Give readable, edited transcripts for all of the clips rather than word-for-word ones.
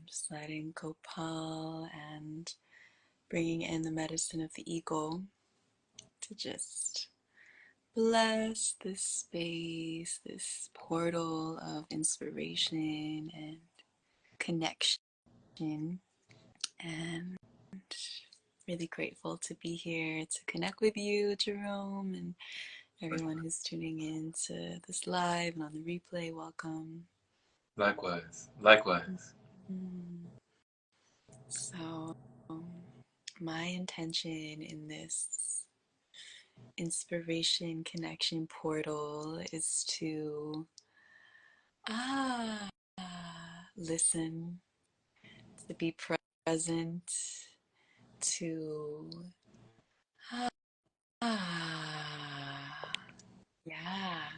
Just letting Gopal and bringing in the medicine of the eagle to just bless this space, this portal of inspiration and connection. And really grateful to be here to connect with you, Jerome, and everyone who's tuning in to this live and on the replay. Welcome. Likewise. Likewise. So, my intention in this inspiration connection portal is to listen, to be present, to yeah,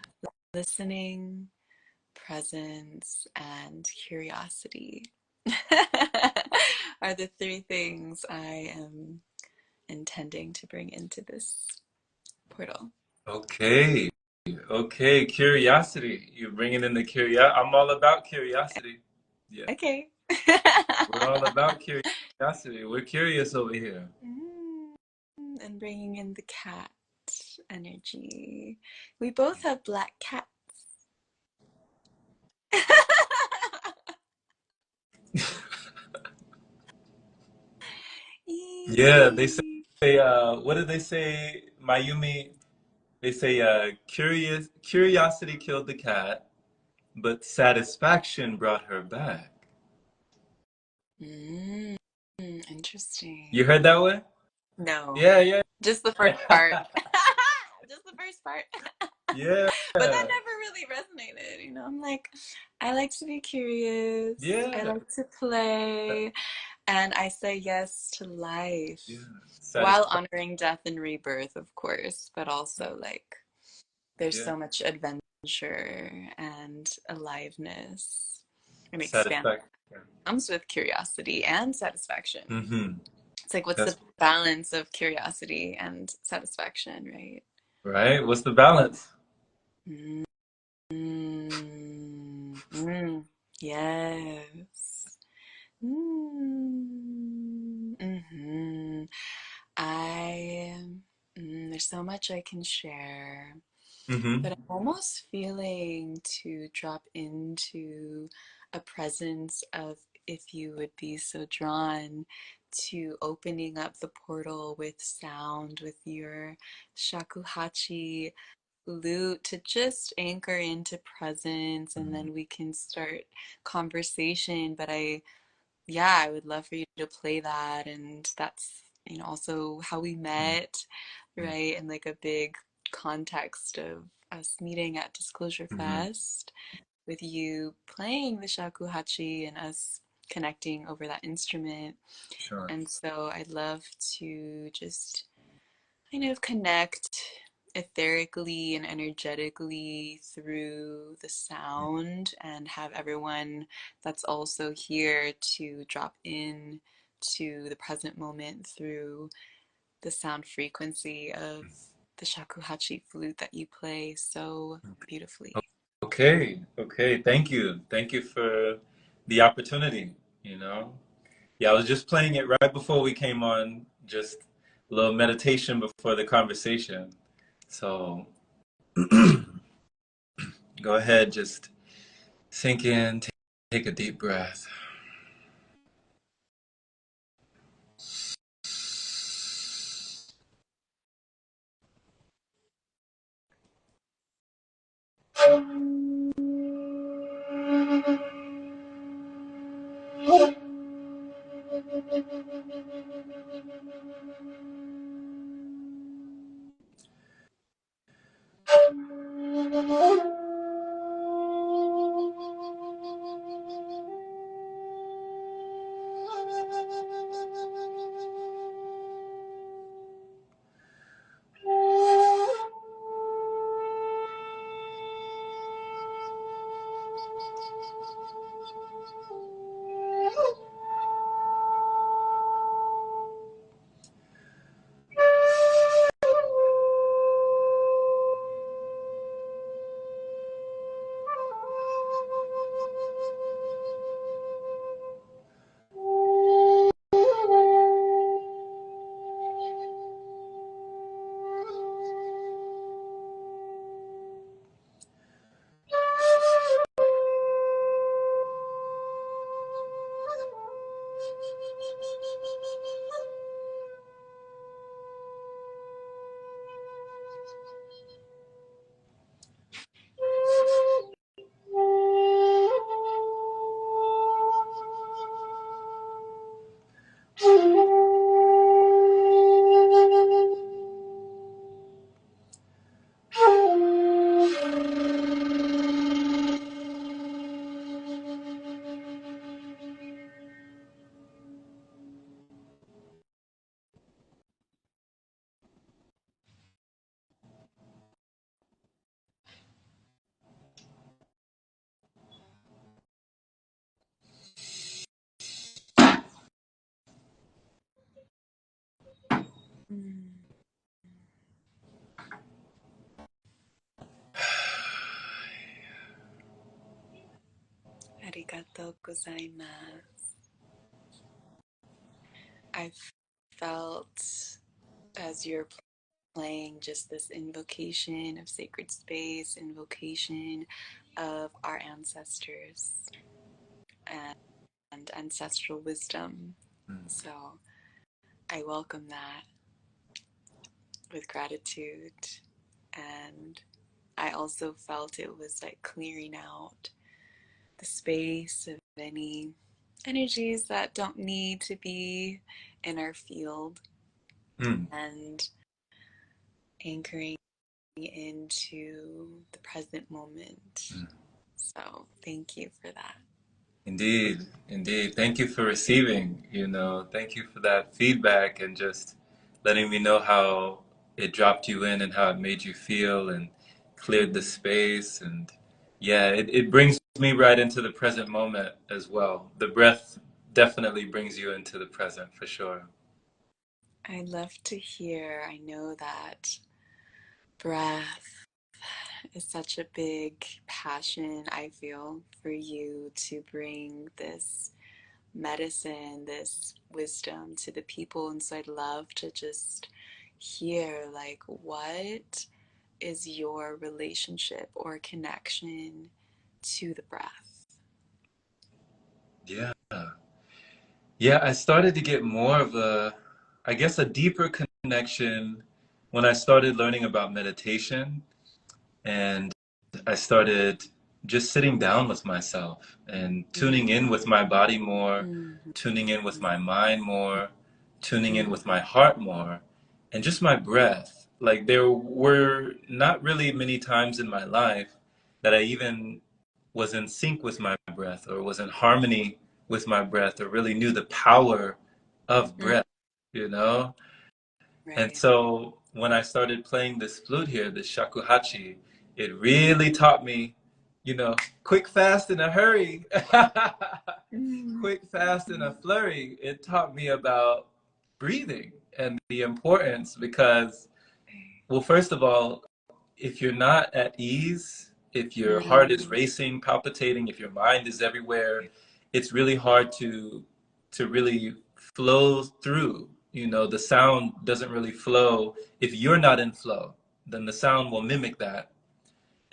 listening, presence, and curiosity are the three things I am intending to bring into this portal. Okay. Okay. Curiosity. You're bringing in the curiosity. I'm all about curiosity. Yeah. Okay. We're all about curiosity. We're curious over here. And bringing in the cat energy. We both have black cats. Yeah, they say, what did they say, Mayumi? They say, curiosity killed the cat, but satisfaction brought her back. Interesting. You heard that one? No. Yeah. Just the first part. Just the first part. Yeah. But that never really resonated. I'm like, I like to be curious. Yeah. I like to play. And I say yes to life. Yeah. While honoring death and rebirth, of course. But also, like, there's so much adventure and aliveness and expansion. Comes with curiosity and satisfaction. Mm-hmm. It's like, what's the balance of curiosity and satisfaction, right? Right? What's the balance? Yes. There's so much I can share, but I'm almost feeling to drop into a presence of, if you would be so drawn to opening up the portal with sound with your shakuhachi lute to just anchor into presence, and then we can start conversation. But I would love for you to play that. And that's, also how we met, right? And like a big context of us meeting at Disclosure Fest with you playing the shakuhachi and us connecting over that instrument. Sure. And so I'd love to just kind of connect etherically and energetically through the sound, and have everyone that's also here to drop in to the present moment through the sound frequency of the shakuhachi flute that you play so beautifully. Okay. Thank you for the opportunity. I was just playing it right before we came on, just a little meditation before the conversation. So go ahead, just sink in, take a deep breath. Mm. Arigatou gozaimasu. I felt as you're playing just this invocation of sacred space, invocation of our ancestors and ancestral wisdom. So I welcome that with gratitude. And I also felt it was like clearing out the space of any energies that don't need to be in our field and anchoring into the present moment. So thank you for that. Indeed, indeed. Thank you for receiving, thank you for that feedback and just letting me know how it dropped you in and how it made you feel and cleared the space. And yeah, it brings me right into the present moment as well. The breath definitely brings you into the present for sure. I love to hear, I know that breath is such a big passion, I feel, for you to bring this medicine, this wisdom to the people. And so I'd love to just hear, like, what is your relationship or connection to the breath? Yeah. Yeah, I started to get more of I guess, a deeper connection when I started learning about meditation. And I started just sitting down with myself and tuning in with my body more, Mm-hmm. tuning in with my mind more, tuning in with my heart more, and just my breath. Like, there were not really many times in my life that I even was in sync with my breath or was in harmony with my breath or really knew the power of breath, you know? And Right. so when I started playing this flute here, this shakuhachi, it really taught me, quick, fast, in a hurry. Mm-hmm. Quick, fast, in a flurry. It taught me about breathing and the importance because, well, first of all, if you're not at ease, if your heart is racing, palpitating, if your mind is everywhere, it's really hard to really flow through. The sound doesn't really flow. If you're not in flow, then the sound will mimic that.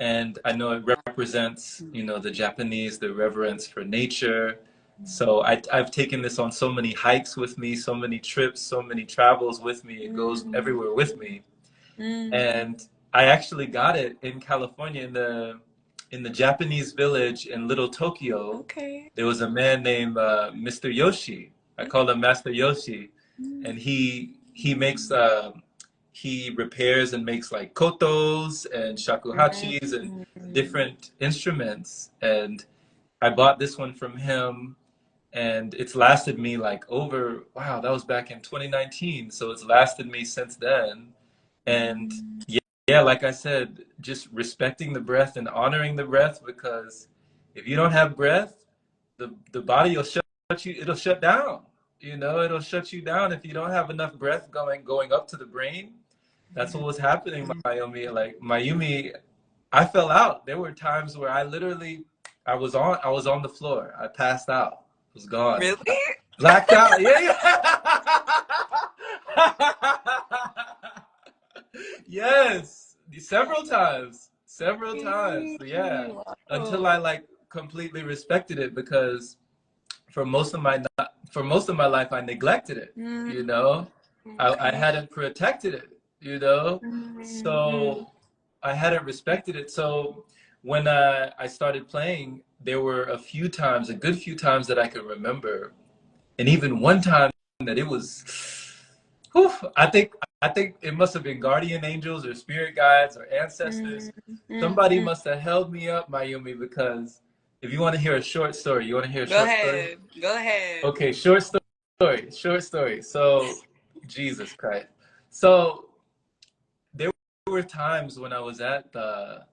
And I know it represents, the Japanese, the reverence for nature. So I've taken this on so many hikes with me, so many trips, so many travels with me. It goes everywhere with me. And I actually got it in California in the Japanese village in Little Tokyo. Okay. There was a man named Mr. Yoshi. I call him Master Yoshi, and he makes he repairs and makes like kotos and shakuhachis and different instruments. And I bought this one from him, and it's lasted me like over, wow, that was back in 2019, so it's lasted me since then. And yeah, like I said, just respecting the breath and honoring the breath, because if you don't have breath, the body will shut you, it'll shut down. It'll shut you down if you don't have enough breath going up to the brain. That's what was happening, Mayumi. Like, Mayumi, I fell out. There were times where I was on the floor. I passed out. Was gone. Really? Blacked out. Yeah, yeah. Yes, several times. Several times. Yeah. Until Wow. I like completely respected it, because for most of my for most of my life I neglected it, you know. I Okay. hadn't protected it, So I hadn't respected it. So when I started playing, there were a good few times that I could remember, and even one time that it was, whew, I think it must have been guardian angels or spirit guides or ancestors. Somebody must have held me up, Mayumi, because if you want to hear a short story, you want to hear a Go short story? ahead. Go ahead. Okay, short story, short story. So, Jesus Christ. So there were times when I was at the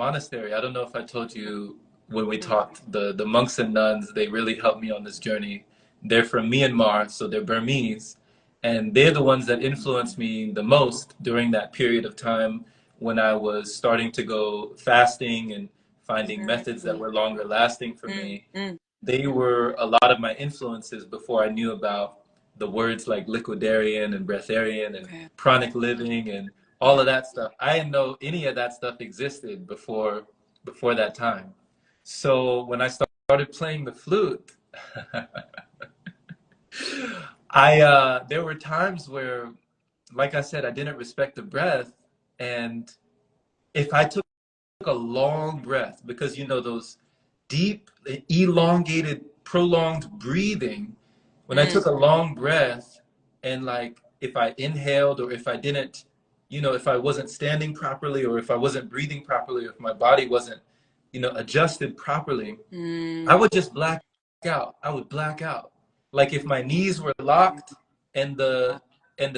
monastery. I don't know if I told you when we talked. The monks and nuns, they really helped me on this journey. They're from Myanmar, so they're Burmese, And they're the ones that influenced me the most during that period of time when I was starting to go fasting and finding methods that were longer lasting for me. They were a lot of my influences before I knew about the words like liquidarian and breatharian and pranic living and all of that stuff. I didn't know any of that stuff existed before that time. So when I started playing the flute, there were times where, like I said, I didn't respect the breath, and if I took a long breath, because you know those deep, elongated, prolonged breathing, when I took a long breath, and like if I inhaled or if I didn't, you know, if I wasn't standing properly or if I wasn't breathing properly, or if my body wasn't, you know, adjusted properly, I would just black out. I would black out. Like if my knees were locked and the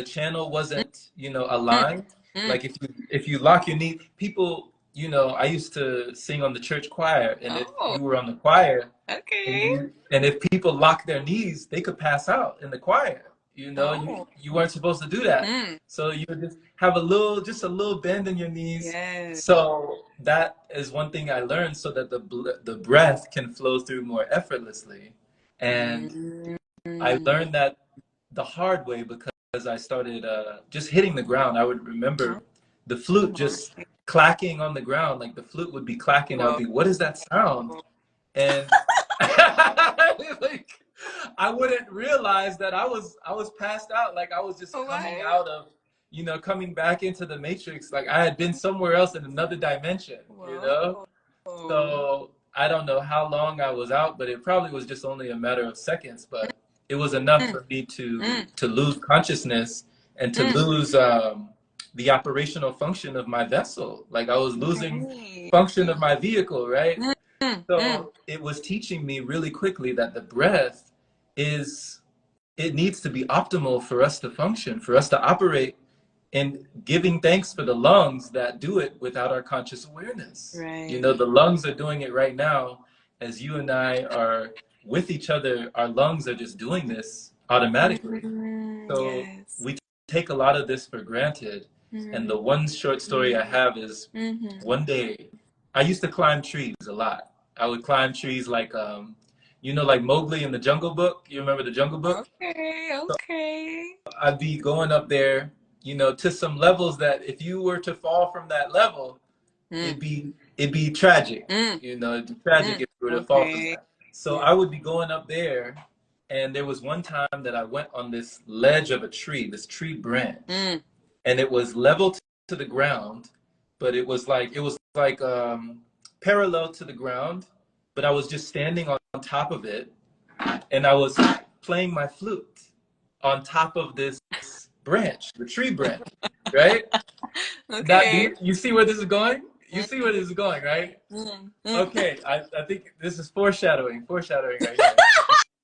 channel wasn't, you know, aligned. Like if you lock your knee, people, you know, I used to sing on the church choir, and if you were on the choir, and if people lock their knees, they could pass out in the choir. You know, you weren't supposed to do that. So you would just have just a little bend in your knees. Yes. So that is one thing I learned, so that the breath can flow through more effortlessly. And I learned that the hard way, because I started just hitting the ground. I would remember the flute just clacking on the ground, like the flute would be clacking. I would be, what is that sound? And like I wouldn't realize that I was passed out, like I was just coming out of, you know, coming back into the matrix, like I had been somewhere else in another dimension, you know? So I don't know how long I was out, but it probably was just only a matter of seconds, but it was enough for me to lose consciousness and to lose the operational function of my vessel. Like I was losing function of my vehicle, right? So it was teaching me really quickly that the breath it needs to be optimal for us to function, for us to operate, and giving thanks for the lungs that do it without our conscious awareness. Right. You know, the lungs are doing it right now. As you and I are with each other, our lungs are just doing this automatically. So we take a lot of this for granted. And the one short story I have is one day, I used to climb trees a lot. I would climb trees like, you know, like Mowgli in the Jungle Book. You remember the Jungle Book? Okay. So I'd be going up there, you know, to some levels that if you were to fall from that level, it'd be tragic. You know, it'd be tragic if you were to fall from that. So I would be going up there, and there was one time that I went on this ledge of a tree, this tree branch, and it was level to the ground, but it was like parallel to the ground, but I was just standing on top of it, and I was playing my flute on top of this branch, the tree branch, right? Okay. You see where this is going? You see where this is going, right? Okay, I think this is foreshadowing right here.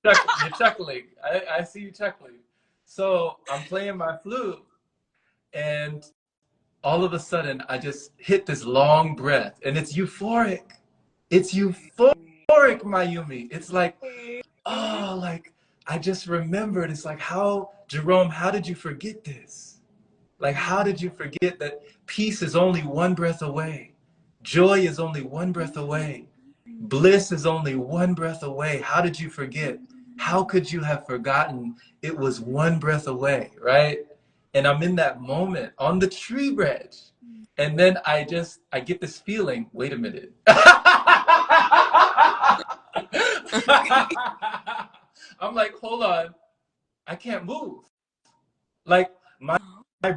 You're chuckling. I see you chuckling. So I'm playing my flute, and all of a sudden I just hit this long breath, and it's euphoric. It's euphoric, Mayumi. It's like, oh, like I just remembered. It's like, Jerome, how did you forget this? Like, how did you forget that peace is only one breath away? Joy is only one breath away. Bliss is only one breath away. How did you forget? How could you have forgotten it was one breath away, right? And I'm in that moment on the tree branch. And then I get this feeling, wait a minute. I'm like, hold on, I can't move. Like my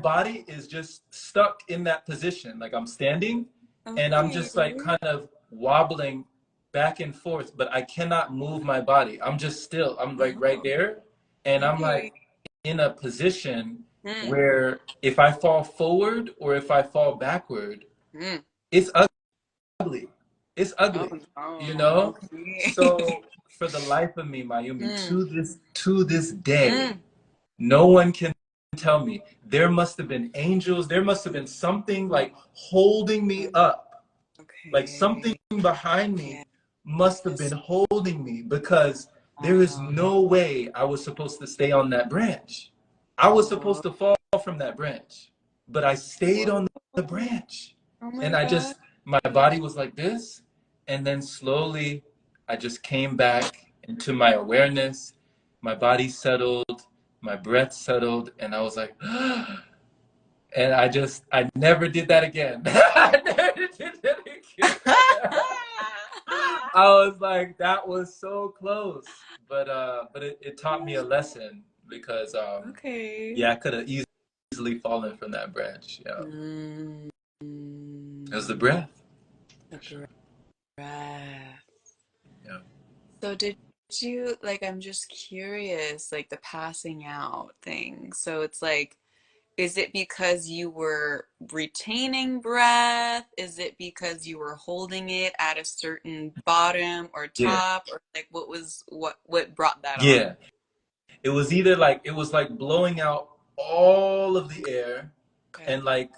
body is just stuck in that position. Like I'm standing and I'm just like kind of wobbling back and forth, but I cannot move my body. I'm just still. I'm like right there. And I'm like in a position where if I fall forward or if I fall backward, it's ugly. It's ugly, you know? So for the life of me, Mayumi, to this day, no one can tell me. There must have been angels. There must have been something like holding me up. Like something behind me must have been holding me, because there is no way I was supposed to stay on that branch. I was Oh, supposed to fall from that branch, but I stayed on the whoa. branch. Oh my And I gosh. just, my body was like this. And then slowly I just came back into my awareness. My body settled, my breath settled, and I was like, and I never did that again. I never did that again. I was like, that was so close. But it taught me a lesson because Okay. yeah, I could have easily fallen from that branch. Yeah. Mm, It was the breath, the for sure. breath. Yeah. So did you, like, I'm just curious, like the passing out thing. So it's like, is it because you were retaining breath? Is it because you were holding it at a certain bottom or Yeah. top? Or like what brought that Yeah. on? It was either like it was like blowing out all of the air Okay. and like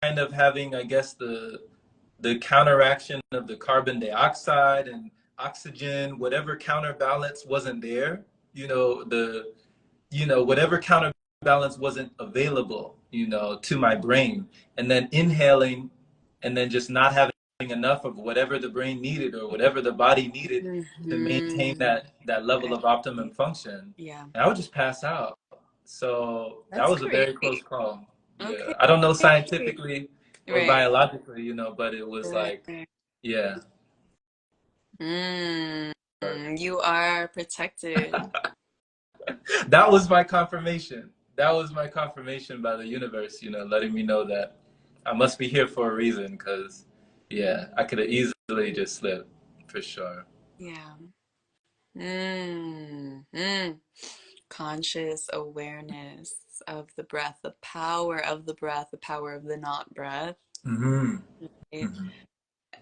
kind of having, I guess, the counteraction of the carbon dioxide and oxygen, whatever counterbalance wasn't there, whatever counterbalance wasn't available, to my brain. And then inhaling and then just not having enough of whatever the brain needed or whatever the body needed to maintain Mm-hmm. that level Okay. of optimum function. Yeah. And I would just pass out. So that That's was a very great. close call. Yeah. Okay. I don't know scientifically or Right. biologically, but it was like, Right. yeah. Mm, you are protected. That was my confirmation. That was my confirmation by the universe, letting me know that I must be here for a reason because, yeah, I could have easily just slipped for sure. Yeah. Mm. Conscious awareness of the breath, the power of the breath, the power of the not breath, Hmm. right? Hmm.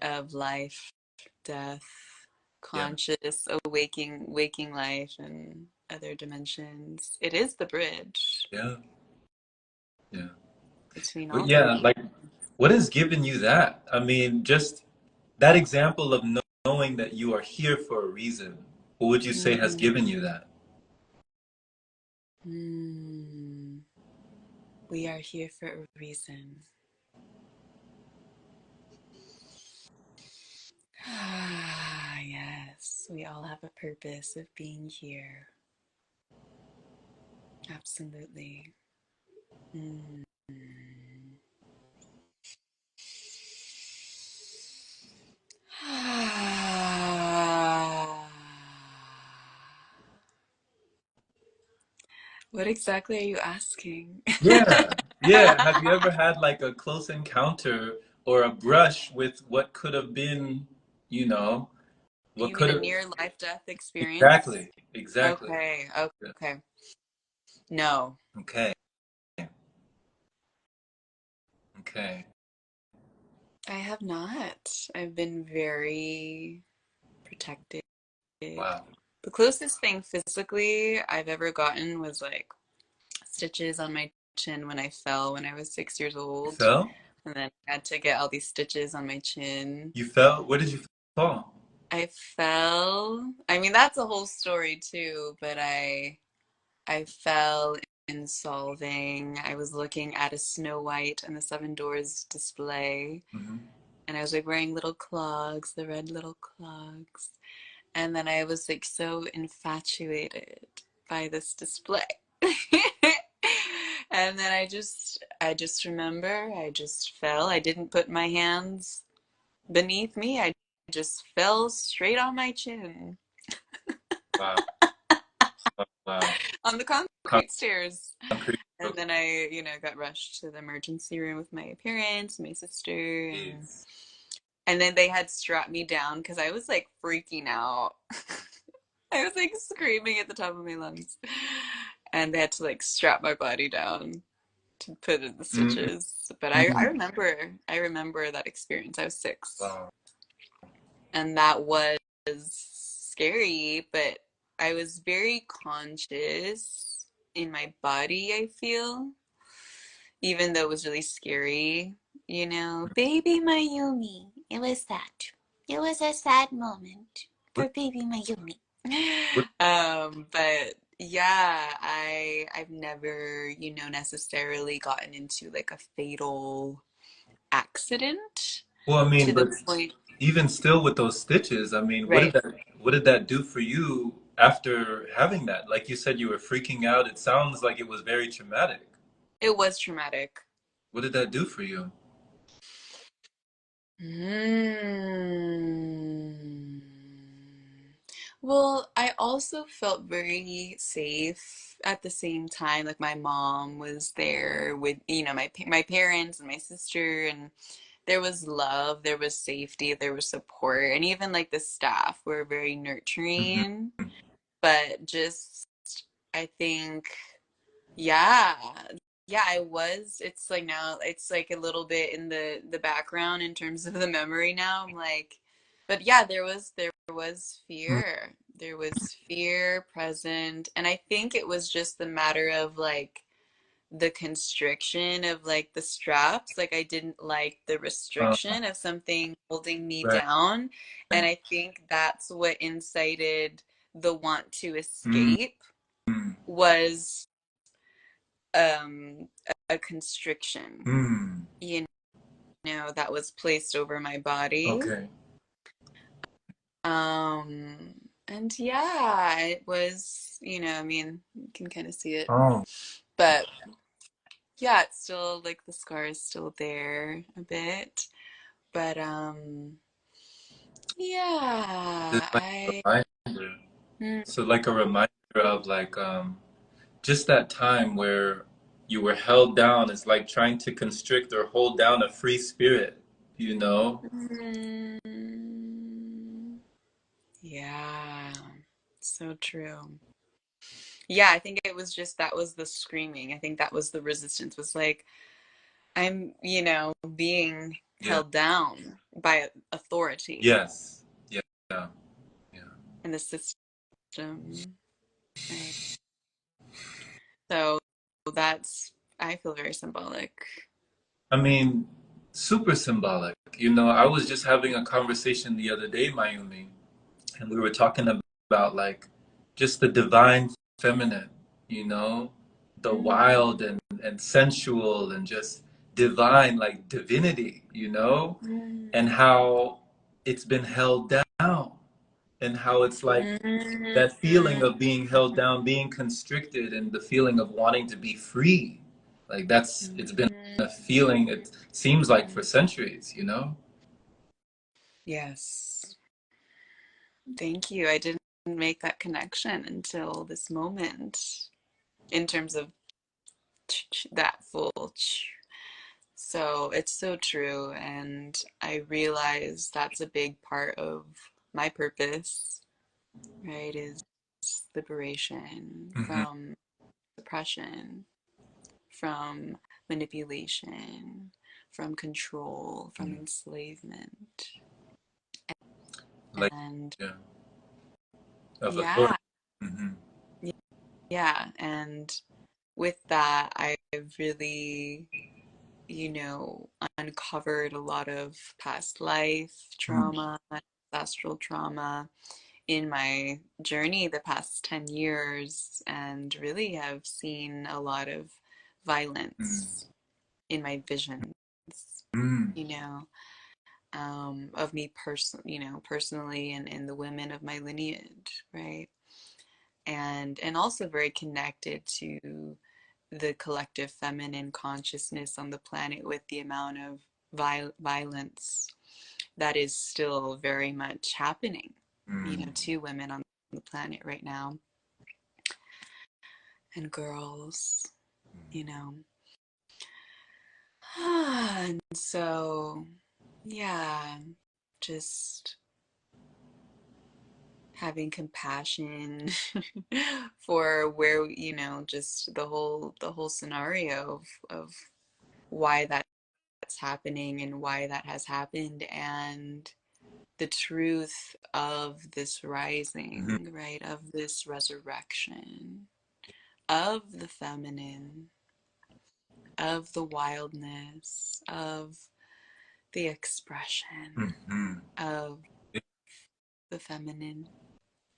Of life, death, Yeah. conscious waking life and other dimensions. It is the bridge Yeah. Yeah. between But all yeah, dimensions. like, what has given you that? I mean, just that example of knowing that you are here for a reason. What would you say has given you that? Mm. We are here for a reason. Ah, yes, we all have a purpose of being here. Absolutely. Mm. What exactly are you asking? Yeah, yeah. Have you ever had like a close encounter or a brush with what could have been, you know, what You mean could a have near life death experience? exactly, exactly. Okay, Yeah. okay. No, Okay, okay. I have not. I've been very protected. Wow. The closest thing physically I've ever gotten was like stitches on my chin when I fell when I was 6 years You old. fell? And then I had to get all these stitches on my chin. You fell? Where did you fall? I fell. I mean, that's a whole story too, but I fell in solving. I was looking at a Snow White and the Seven Doors display, Hmm. and I was like wearing little clogs, the red little clogs. And then I was like so infatuated by this display. And then I just remember I just fell. I didn't put my hands beneath me. I just fell straight on my chin Wow. Wow. on the concrete stairs. Concrete. And then I got rushed to the emergency room with my parents, my sister, Jeez. and then they had strapped me down because I was like freaking out. I was like screaming at the top of my lungs. And they had to like strap my body down to put in the Mm-hmm. stitches. But I remember that experience. I was 6. Wow. And that was scary, but I was very conscious in my body, I feel, even though it was really scary. Baby Mayumi. It was sad. It was a sad moment for baby Mayumi. What, But yeah, I've never, necessarily gotten into like a fatal accident Well, I to mean, the but point, even still with those stitches, I mean, right? what did that do for you after having that? Like you said, you were freaking out. It sounds like it was very traumatic. It was traumatic. What did that do for you? Hmm. Well, I also felt very safe at the same time. Like my mom was there with, my parents and my sister, and there was love, there was safety, there was support, and even like the staff were very Hmm. nurturing. But just, I think, yeah, yeah, I was. It's like now, it's like a little bit in the background in terms of the memory now. I'm like, but yeah, there was fear. There was fear present, and I think it was just the matter of like the constriction of like the straps. Like I didn't like the Uh, restriction of something holding me right. down, and I think that's what incited the want to Mm, escape was a constriction, mm, you that was placed over my body. okay. Um, and yeah, it was, I mean, you can kind of see it. Oh, But yeah, it's still like the scar is still there a bit. But it's yeah, like I a reminder. mm, So like a reminder of like just that time where you were held down. It's like trying to constrict or hold down a free spirit, you know? mm, yeah, so true. Yeah, I think it was just that was the screaming. I think that was the resistance was like I'm, being Yeah. held down by authority Yes. Yeah. Yeah. Yeah. in the system, right? So that's I feel very symbolic. I mean, super symbolic. You know, I was just having a conversation the other day, Mayumi, and we were talking about like just the divine feminine, you know, the Mm, wild and sensual and just divine, like divinity, you know, and mm, how it's been held down and how it's like mm, that feeling of being held down, being constricted, and the feeling of wanting to be free. Like it's been mm. a feeling, it seems like for centuries, you know? Yes. Thank you. I didn't make that connection until this moment in terms of that full. So it's so true. And I realize that's a big part of my purpose, right? Is liberation Hmm. from suppression, from manipulation, from control, from enslavement. Like, And yeah, of authority. yeah, Hmm. yeah. And with that, I've really, you know, uncovered a lot of past life trauma, ancestral trauma in my journey the past 10 years, and really have seen a lot of violence in my visions, Mm. you know, of me personally and the women of my lineage, right? And also very connected to the collective feminine consciousness on the planet with the amount of violence that is still very much happening, Mm. to women on the planet right now and girls, you know. And so, yeah, just having compassion for where, just the whole scenario of why that's happening and why that has happened, and the truth of this Hmm. rising, right? Of this resurrection, of the feminine, of the wildness, of the expression Hmm. of the feminine,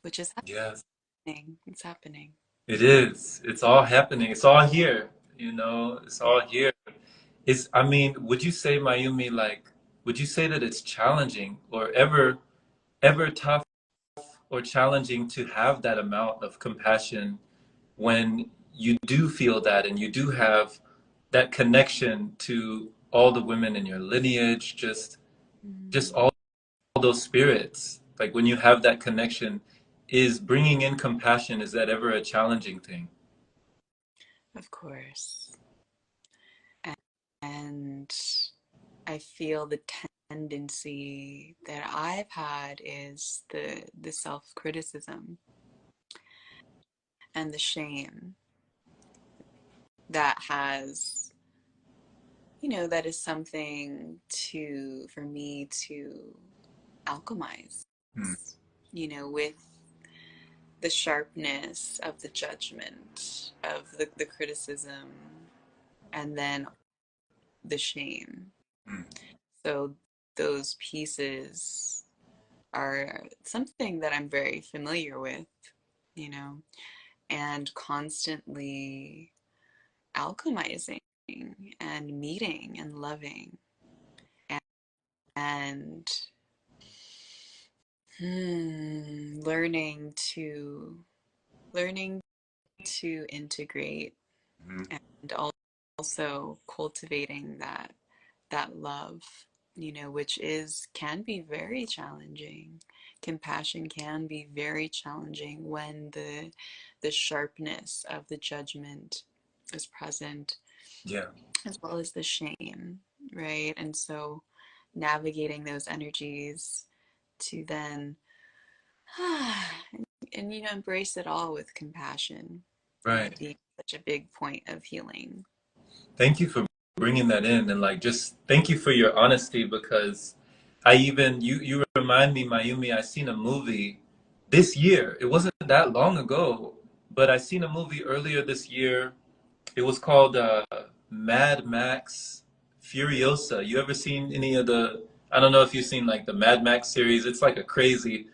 which is Yes. happening. It's happening. It is. It's all happening. It's all here. You know, it's all here. I mean, would you say, Mayumi, like, would you say that it's challenging or ever tough or challenging to have that amount of compassion when you do feel that and you do have that connection to all the women in your lineage, just Mm, all those spirits? Like when you have that connection, is bringing in compassion, is that ever a challenging thing? of course. And I feel the tendency that I've had is the self-criticism and the shame that has, that is something for me to alchemize, Mm, with the sharpness of the judgment, of the criticism, and then the shame. mm, So those pieces are something that I'm very familiar with, you know, and constantly alchemizing and meeting and loving and learning to integrate mm. and also cultivating that love, which can be very challenging. Compassion can be very challenging when the sharpness of the judgment is present, Yeah, as well as the shame, right? And so navigating those energies to then and embrace it all with compassion, right. being such a big point of healing. Thank you for bringing that in and like just thank you for your honesty because you remind me, Mayumi, I seen a movie this year. It wasn't that long ago, but I seen a movie earlier this year. It was called Mad Max Furiosa. You ever seen any of the? I don't know if you've seen like the Mad Max series. It's a crazy,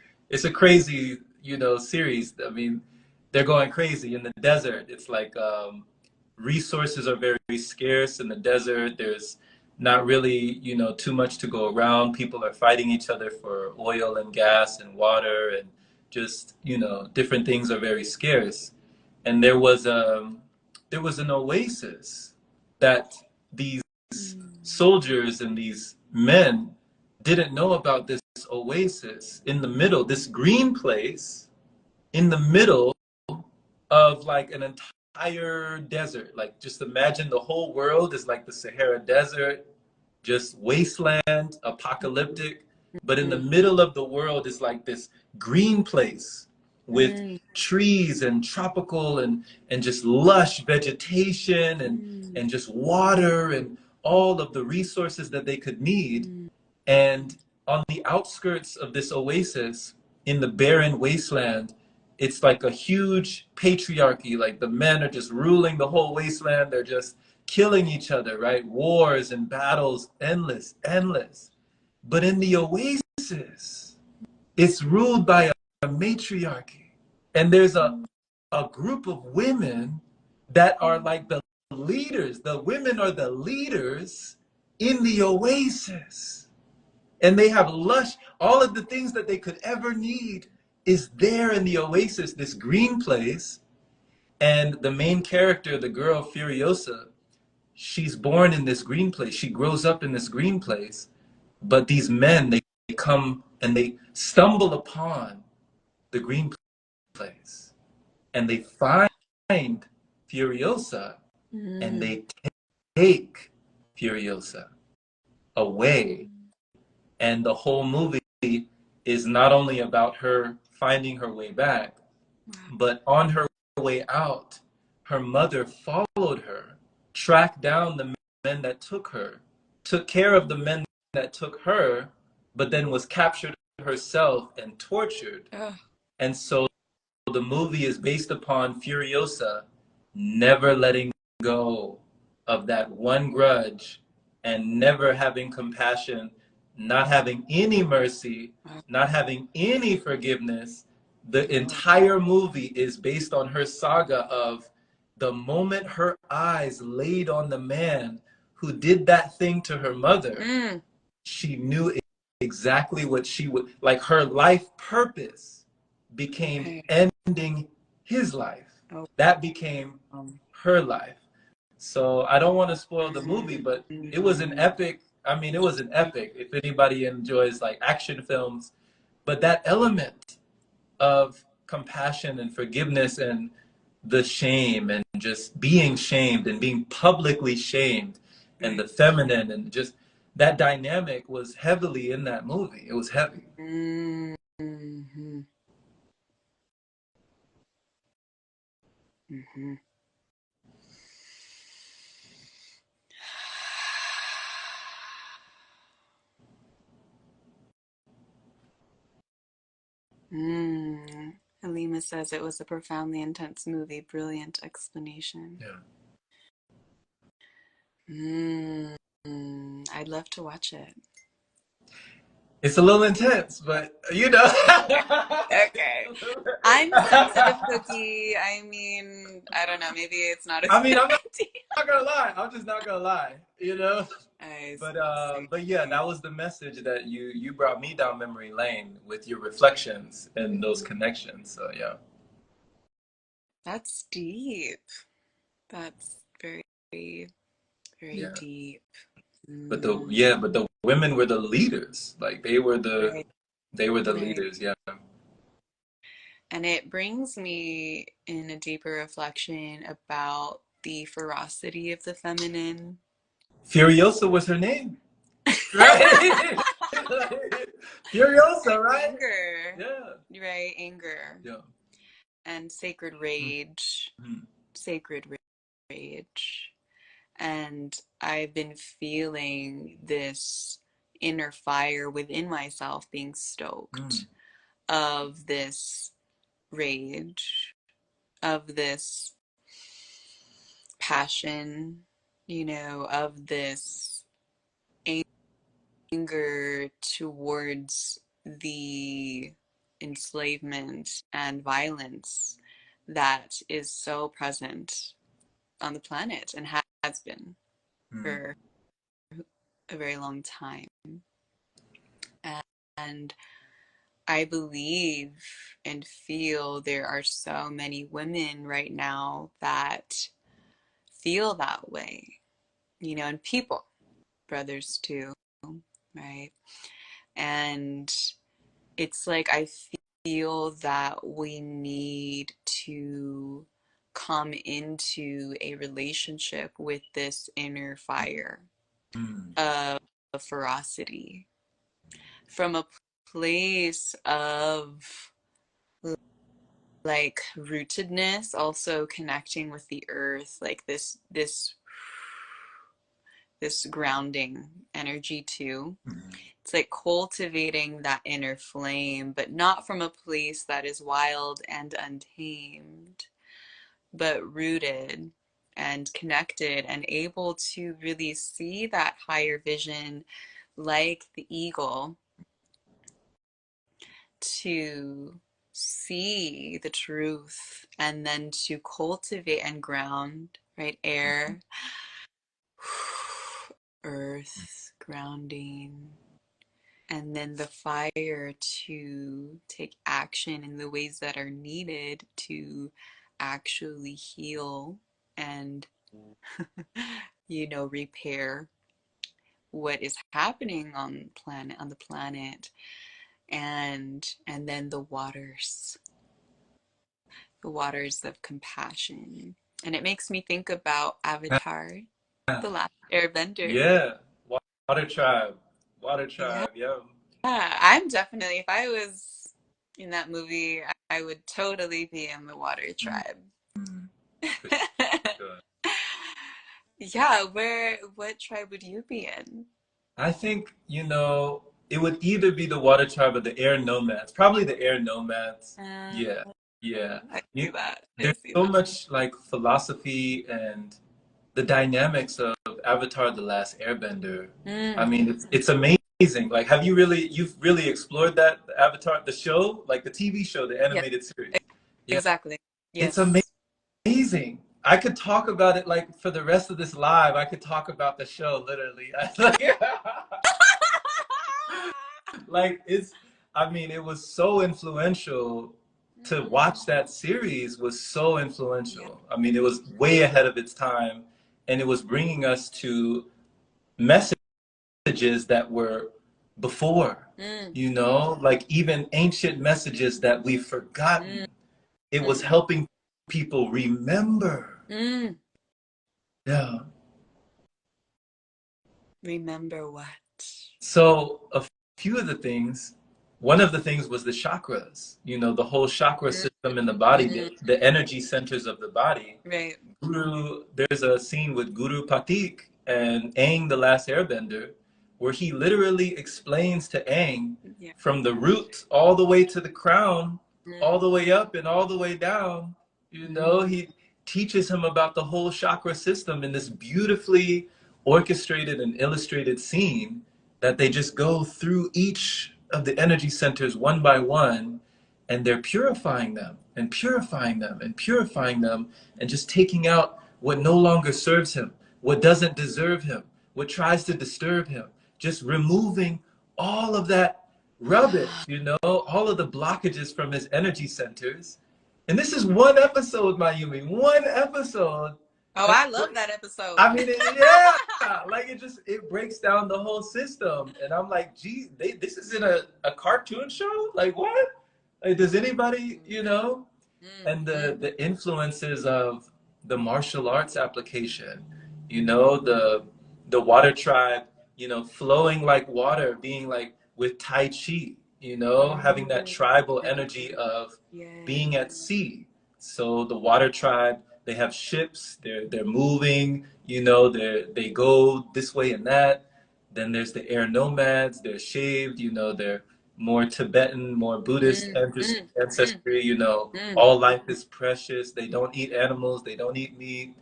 series. I mean, they're going crazy in the desert. It's like resources are very scarce in the desert. There's not really, too much to go around. People are fighting each other for oil and gas and water and just, different things are very scarce. And there was an oasis that these Mm. soldiers and these men didn't know about, this oasis in the middle, this green place in the middle of like an entire desert. Like just imagine the whole world is like the Sahara Desert, just wasteland, apocalyptic. But in the Mm. middle of the world is like this green place with Mm. trees and tropical and just lush vegetation Mm. and just water and all of the resources that they could need. Mm. And on the outskirts of this oasis, in the barren wasteland, it's like a huge patriarchy. Like the men are just ruling the whole wasteland. They're just killing each other, right? Wars and battles, endless, endless. But in the oasis, it's ruled by a matriarchy. And there's a group of women that are like the leaders. The women are the leaders in the oasis, and they have lush, all of the things that they could ever need is there in the oasis, this green place. And the main character, the girl Furiosa, she's born in this green place, she grows up in this green place. But these men, they come and they stumble upon the green place and they find Furiosa and Mm. they take Furiosa away. And the whole movie is not only about her finding her way back, Wow. but on her way out, her mother followed her, tracked down the men that took her, took care of the men that took her, but then was captured herself and tortured. Ugh. And so the movie is based upon Furiosa never letting go of that one grudge and never having compassion, not having any mercy, Wow. not having any forgiveness, The Oh. entire movie is based on her saga of the moment her eyes laid on the man who did that thing to her mother, Mm. she knew exactly what she would like. Her life purpose became Okay. ending his life. Oh. That became her life. So I don't want to spoil the movie, but it was an Mm. epic. I mean, it was an epic. If anybody enjoys like action films, but that element of compassion and forgiveness and the shame and just being shamed and being publicly shamed and Right. the feminine and just that dynamic was heavily in that movie. It was heavy. Mm-hmm. Mm-hmm. Mm. Halima says it was a profoundly intense movie. Brilliant explanation. Yeah. Mm. I'd love to watch it. It's a little intense, but you know. Okay. I'm sensitive cookie. I mean, I don't know. Maybe it's not a I mean, good I'm not idea. gonna lie. I'm just not gonna lie. You know. I see. But yeah, that was the message that you brought me down memory lane with your reflections and those connections. So yeah. That's deep. That's very, very Yeah. deep. But the women were the leaders. Like Right, they were the right. leaders. Yeah. And it brings me in a deeper reflection about the ferocity of the feminine. Furiosa was her name, right? Furiosa, right? Anger, Yeah. right? Anger Yeah. and sacred rage, Mhm. sacred rage. And I've been feeling this inner fire within myself being Mm. stoked of this rage, of this passion, of this anger towards the enslavement and violence that is so present on the planet and has been Mm. for a very long time. And I believe and feel there are so many women right now that feel that way, and people, brothers too, right? And it's like I feel that we need to come into a relationship with this inner fire Mm. of ferocity from a place of like rootedness, also connecting with the earth, like this grounding energy too. Mm. It's like cultivating that inner flame, but not from a place that is wild and untamed, but rooted and connected and able to really see that higher vision like the eagle, to see the truth and then to cultivate and ground, right? Air, earth, grounding, and then the fire to take action in the ways that are needed to actually heal and repair what is happening on the planet, and then the waters of compassion. And it makes me think about Avatar, Yeah. the last airbender. Yeah. Water tribe. Water Yeah, tribe. Yeah. I'm definitely, if I was in that movie, I would totally be in the water Mm. tribe. Mm. For sure. Yeah, what tribe would you be in? I think, it would either be the water tribe or the air nomads. Probably the air nomads. Uh, Yeah. Yeah. I see You, that. I there's see so that. much like philosophy and the dynamics of Avatar: The Last Airbender. I Mm, mean, it's amazing amazing. Like, you've really explored that Avatar, the show, like the TV show, the Yeah, animated series? Yeah, exactly. it's Yes. amazing. I could talk about it like for the rest of this live. I could talk about the show literally. Like it's, I mean, it was so influential. To watch that series was so Yeah. influential. I mean, it was way ahead of its time, and it was bringing us to messages that were before, Mm, like even ancient messages that we've mm, forgotten. It was mm, helping people remember. mm. Yeah. Remember what? So a few of the things, one of the things was the chakras, the whole chakra Mm, system in the body, mm. the energy centers of the body. Right. There's a scene with Guru Patik and Aang, the last airbender, where he literally explains to Aang Yeah. from the root all the way to the crown, all Mm, the way up and all the way down. mm, He teaches him about the whole chakra system in this beautifully orchestrated and illustrated scene that they just go through each of the energy centers one by one, and they're purifying them and purifying them and purifying them, and just taking out what no longer serves him, what doesn't deserve him, what tries to disturb him, just removing all of that rubbish, all of the blockages from his energy centers. And this is one episode, Mayumi, one episode. Oh, And I love that episode. I mean, yeah, like it breaks down the whole system. And I'm like, gee, this is in a cartoon show? Like, what? Like, does anybody, Mm, and mm, the influences of the martial arts application, the water tribe, flowing like water, being like with Tai Chi, having that mm. tribal energy of Yeah. being at sea. So the water tribe, they have ships, they're moving, they go this way and that. Then there's the air nomads, they're shaved, they're more Tibetan, more Buddhist Mm, mm, mm, ancestry, mm. all life is precious. They don't eat animals, they don't eat meat.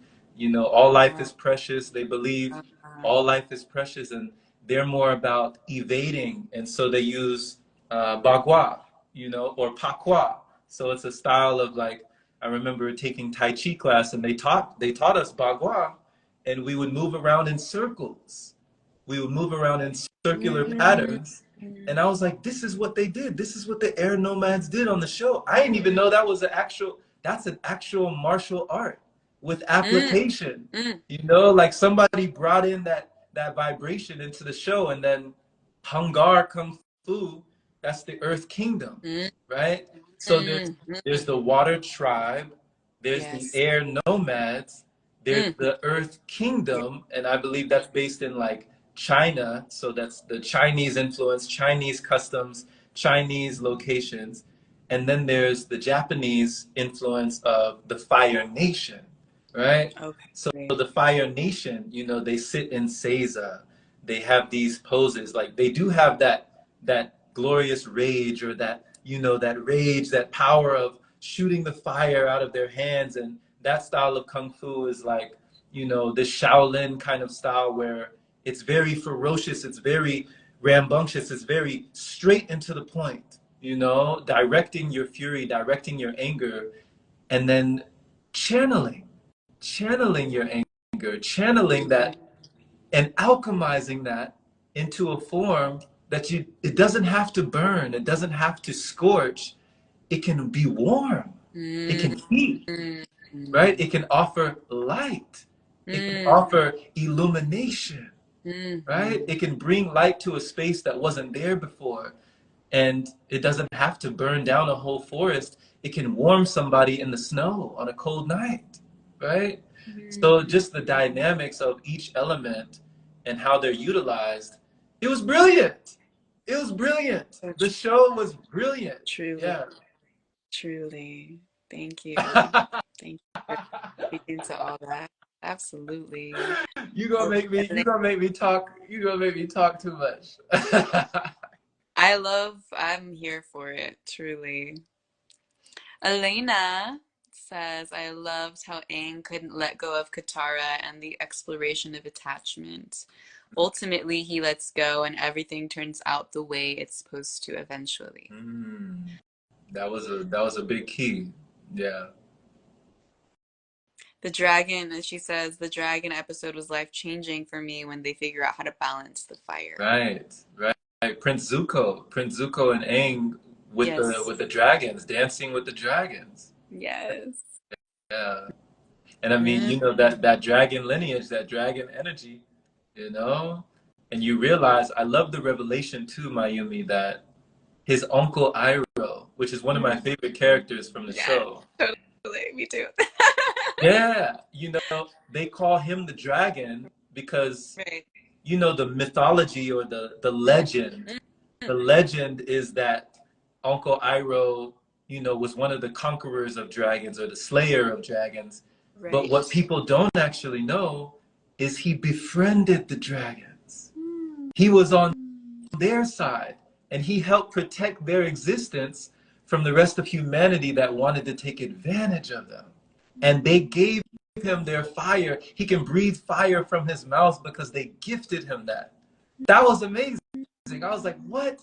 All life Wow. is precious. They believe Uh, all life is precious, and they're more about evading. And so they use bagua, or pakwa. So it's a style of like, I remember taking Tai Chi class, and they taught us bagua, and we would move around in circles. We would move around in circular mm, patterns. And mm, I was like, this is what they did. This is what the air nomads did on the show. I didn't even know that's an actual martial art with mm, application. mm, Like somebody brought in that vibration into the show, and then Hungar Kung Fu, that's the Earth Kingdom, mm, right? So there's mm, mm. there's the water tribe, there's the Yes. air nomads, there's Mm, the Earth yeah. Kingdom, and I believe that's based in like China. So that's the Chinese influence, Chinese customs, Chinese locations. And then there's the Japanese influence of the Fire Nation, right? So Okay. the Fire Nation, they sit in Seiza. They have these poses. Like they do have that glorious rage, or that rage, that power of shooting the fire out of their hands. And that style of kung fu is like, the Shaolin kind of style, where it's very ferocious, it's very rambunctious, it's very straight and to the point, directing your fury, directing your anger, and then channeling, channeling your anger, channeling Mm, that, and alchemizing that into a form that it doesn't have to burn, it doesn't have to scorch, it can be warm, it mm, can heat, mm, right? mm, It can offer light, it can mm, offer illumination, mm, right? mm. It can bring light to a space that wasn't there before. And it doesn't have to burn down a whole forest. It can warm somebody in the snow on a cold night, right? So Mm. just the dynamics of each element and how they're utilized, it was brilliant. It was brilliant. So The show was brilliant. truly, Yeah. truly. Thank you. Thank you for speaking to all that. Absolutely. You gonna make me talk, too much. I'm here for it, truly. Elena says, I loved how Aang couldn't let go of Katara and the exploration of attachment. ultimately he lets go and everything turns out the way it's supposed to eventually. That was a big key. Yeah. The dragon, as she says, the dragon episode was life changing for me when they figure out how to balance the fire. Right. Right. Prince Zuko and Aang Yes. with the dragons, dancing with the dragons. Yes. Yeah. And I mean, Mm, you know, that dragon lineage, that dragon energy, you know? And you realize, I love the revelation too, Mayumi, that his uncle Iroh, which is one of my mm, favorite characters from the yes, show. totally. Me too. Yeah, you know, they call him the dragon because, Right. you know, the mythology or the Mm, legend, mm, the mm. legend is that Uncle Iroh, you know, was one of the conquerors of dragons or the slayer of dragons. But Right. what people don't actually know is he befriended the dragons. Mm, He was on their side, and he helped protect their existence from the rest of humanity that wanted to take advantage of them. And they gave him their fire. He can breathe fire from his mouth because they gifted him that. That was amazing. I was like, what?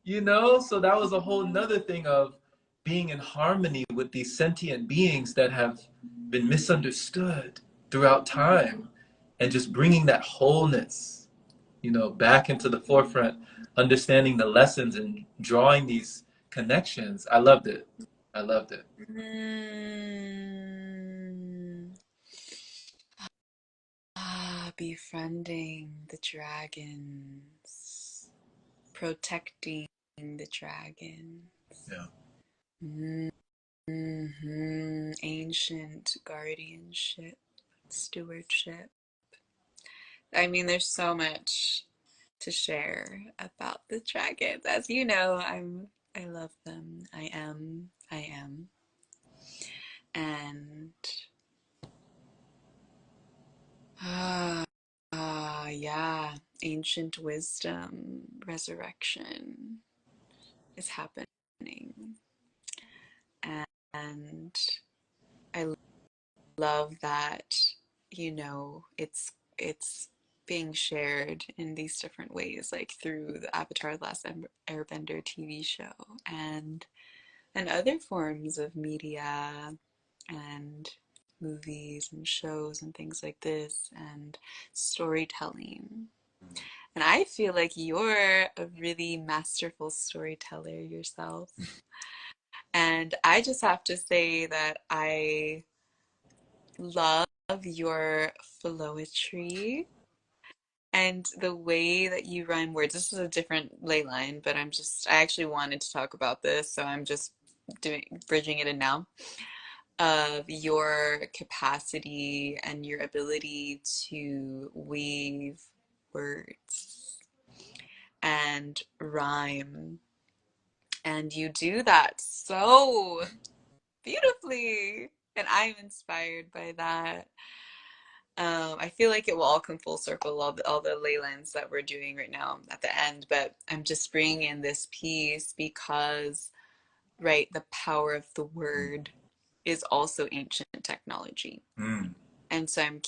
You know, so that was a whole nother thing of being in harmony with these sentient beings that have been misunderstood throughout time and just bringing that wholeness, you know, back into the forefront, understanding the lessons and drawing these connections. I loved it. I loved it. mm. Ah, befriending the dragons, protecting the dragons. Yeah. Ancient guardianship, stewardship. I mean, there's so much to share about the dragons. As you know, I love them. I am. And yeah, ancient wisdom, resurrection is happening. And I love that, it's being shared in these different ways, like through the Avatar: The Last Airbender TV show and other forms of media and movies and shows and things like this and storytelling. And I feel like you're a really masterful storyteller yourself. And I just have to say that I love your flowetry and the way that you rhyme words. This is a different ley line, but I actually wanted to talk about this, so I'm just bridging it in now. Of your capacity and your ability to weave words and rhyme. And you do that so beautifully. And I'm inspired by that. I feel like it will all come full circle, all the ley lines that we're doing right now at the end. But I'm just bringing in this piece because, right, the power of the word is also ancient technology. Mm. And so I'm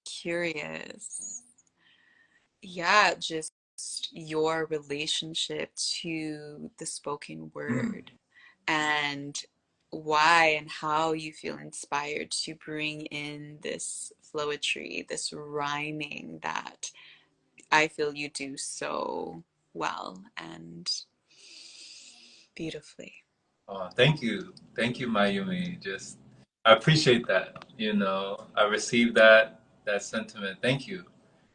curious, yeah, just your relationship to the spoken Mm. word and why and how you feel inspired to bring in this flowetry, this rhyming that I feel you do so well and beautifully. Oh, thank you, Mayumi. Just I appreciate that. You know, I received that sentiment. Thank you.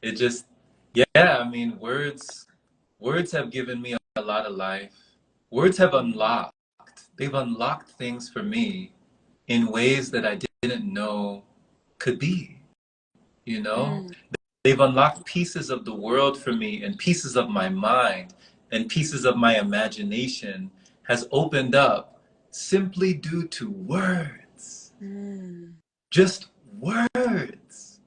It just, yeah. I mean, words have given me a lot of life. Words have Mm, unlocked. They've unlocked things for me in ways that I didn't know could be. You know, mm, they've unlocked pieces of the world for me and pieces of my mind and pieces of my imagination has opened up simply due to words. mm, Just words.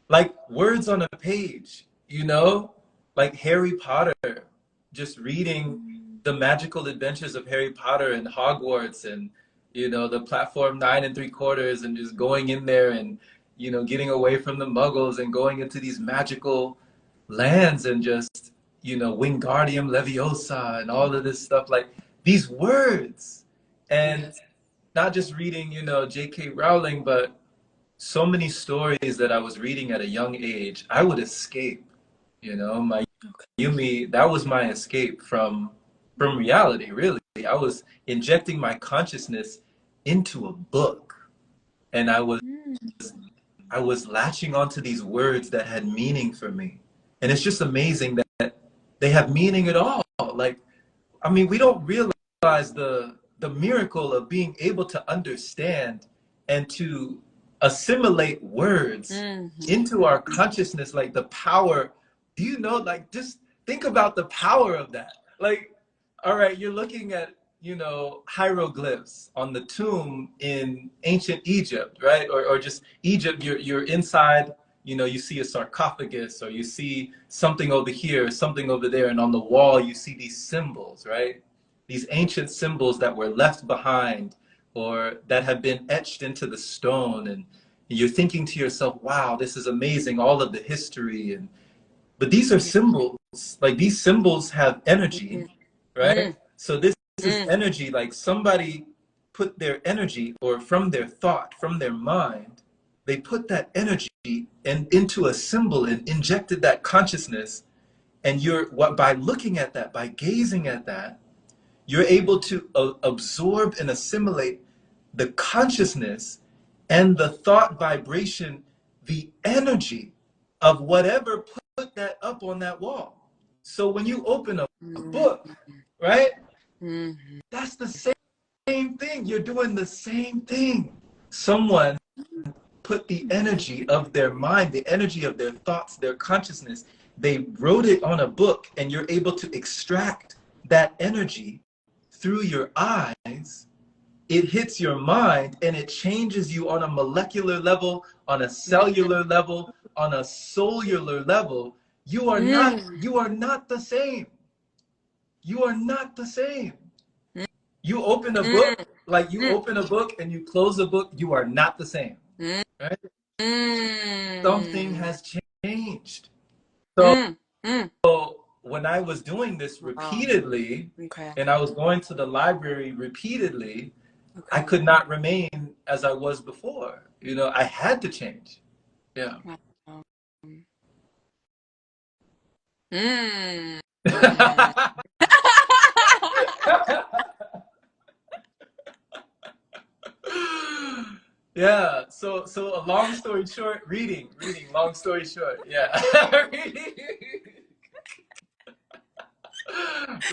Like words on a page, you know? Like Harry Potter, just reading mm, the magical adventures of Harry Potter and Hogwarts and, you know, the platform 9 3/4 and just going in there and, you know, getting away from the muggles and going into these magical lands and just, Wingardium Leviosa and all of this stuff, like these words. And not just reading, J.K. Rowling, but so many stories that I was reading at a young age, I would escape, my Mayumi, that was my escape from reality, really. I was injecting my consciousness into a book, and I was latching onto these words that had meaning for me. And it's just amazing that they have meaning at all. Like, I mean, we don't realize the miracle of being able to understand and to assimilate words into our consciousness, like the power. Do you know, like, just think about the power of that. Like, all right, you're looking at, hieroglyphs on the tomb in ancient Egypt, right? Or just Egypt, you're inside, you see a sarcophagus, or you see something over here, something over there, and on the wall you see these symbols, right? These ancient symbols that were left behind or that have been etched into the stone, and you're thinking to yourself, wow, this is amazing, all of the history. But these are symbols, like these symbols have energy, right? So this is energy, like somebody put their energy, or from their thought, from their mind, they put that energy into a symbol and injected that consciousness. And by looking at that, by gazing at that, you're able to absorb and assimilate the consciousness and the thought vibration, the energy of whatever put that up on that wall. So when you open a book, right, that's the same thing. You're doing the same thing. Someone put the energy of their mind, the energy of their thoughts, their consciousness, they wrote it on a book, and you're able to extract that energy through your eyes. It hits your mind, and it changes you on a molecular level, on a cellular level, on a cellular level. You are not the same. You are not the same. You open a book, like you open a book and you close a book, you are not the same. Right? Something has changed. So when I was doing this repeatedly, and I was going to the library repeatedly, I could not remain as I was before. I had to change. Yeah. Yeah. So a long story short, reading. Long story short, yeah.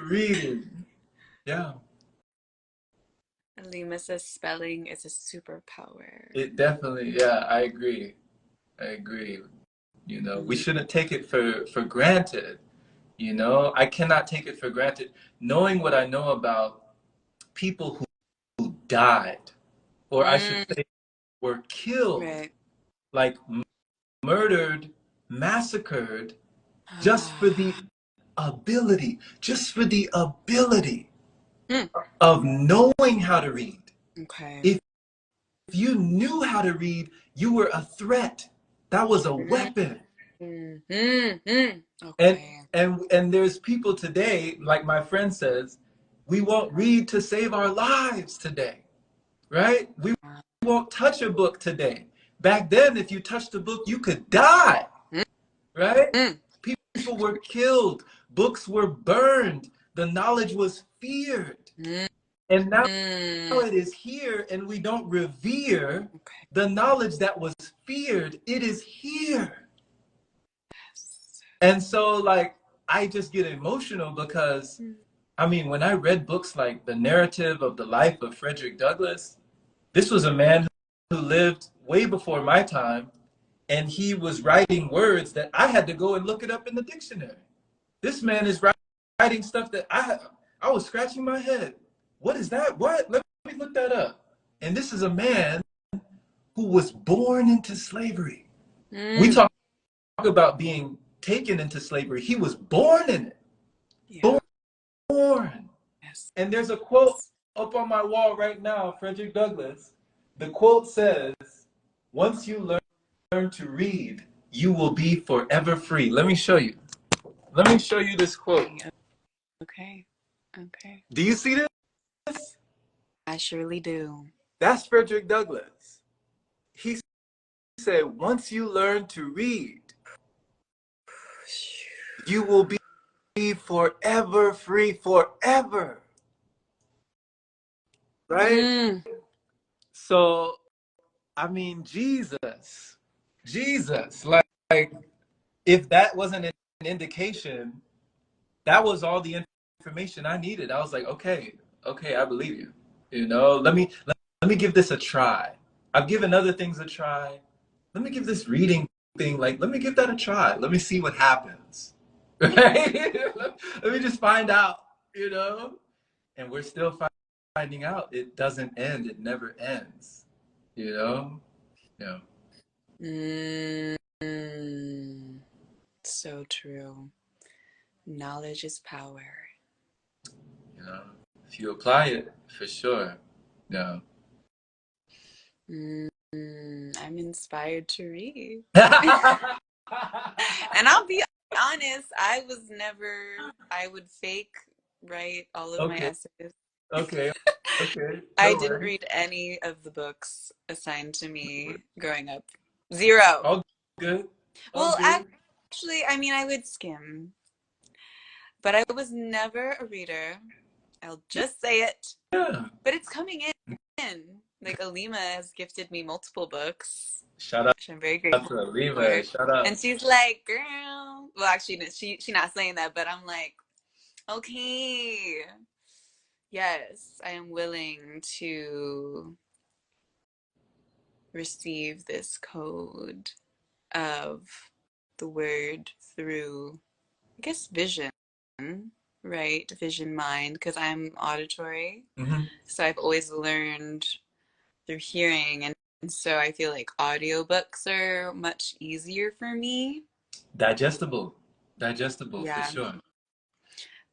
Reading. Yeah. Lima says spelling is a superpower. It definitely, yeah, I agree. We shouldn't take it for granted. I cannot take it for granted. Knowing what I know about people who died, or I should say were killed, like murdered, massacred, just for the ability of knowing how to read. If you knew how to read, you were a threat. That was a weapon. And there's people today, like my friend says, we won't read to save our lives today, right? We won't touch a book today. Back then, if you touched a book, you could die, right? People were killed. Books were burned. The knowledge was feared. And now it is here, and we don't revere the knowledge that was feared. It is here. And so, like, I just get emotional because, I mean, when I read books like The Narrative of the Life of Frederick Douglass, this was a man who lived way before my time, and he was writing words that I had to go and look it up in the dictionary. This man is writing stuff that I was scratching my head. What is that? What? Let me look that up. And this is a man who was born into slavery. We talk about being taken into slavery. He was born in it. Yeah. Born. Yes. And there's a quote up on my wall right now, Frederick Douglass. The quote says, "Once you learn to read, you will be forever free." Let me show you. let me show you this quote. Okay. Okay. Do you see this? I surely do. That's Frederick Douglass. He said, once you learn to read, you will be forever free, forever. Right? So, I mean, Jesus, like if that wasn't an indication, that was all the information I needed. I was like, okay, I believe you. You know, let me give this a try. I've given other things a try. Let me give this reading thing, like, let me give that a try. Let me see what happens. Right? Let me just find out, you know? And we're still finding out. It doesn't end. It never ends. You know? Yeah. So true. Knowledge is power. You know, if you apply it, for sure. Yeah. I'm inspired to read. And I'll be honest, I would fake write all of my Okay. essays. Okay. I No didn't worries. read any of the books assigned to me growing up. Zero. All good. All Well, good. actually, I mean, I would skim, but I was never a reader. I'll just say it. Yeah. But it's coming in. Like Alima has gifted me multiple books, Shout out which I'm very to grateful Alima. for. Shout out. And she's like, girl. Well, actually, she not saying that, but I'm like, okay. Yes, I am willing to receive this code of the word through, I guess, vision, right? Vision mind, because I'm auditory. So I've always learned through hearing. And so I feel like audiobooks are much easier for me. Digestible for Yeah. sure.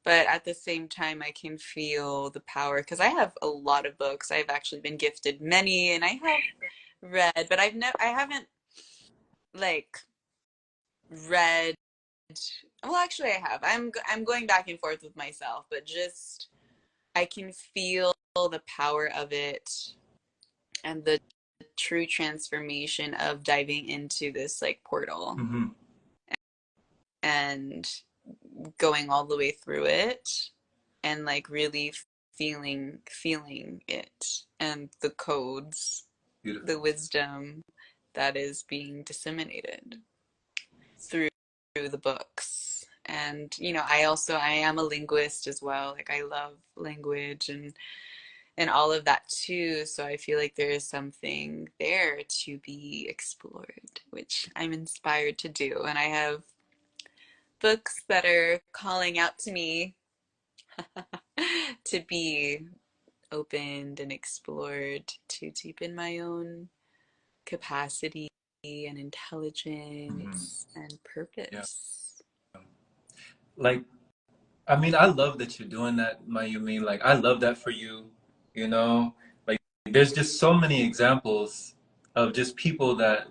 But at the same time, I can feel the power because I have a lot of books. I've actually been gifted many, and I have read, but I haven't like read. Well, actually, I have. I'm going back and forth with myself, but just I can feel the power of it and the true transformation of diving into this like portal and going all the way through it and like really feeling it and the codes, Beautiful. the wisdom that is being disseminated through the books. And you know, I am a linguist as well. Like I love language and all of that too. So I feel like there is something there to be explored, which I'm inspired to do. And I have books that are calling out to me to be opened and explored to deepen my own capacity and intelligence and Yeah. purpose. Like, I mean, I love that you're doing that, Mayumi. Like, I love that for you. You know, like, there's just so many examples of just people that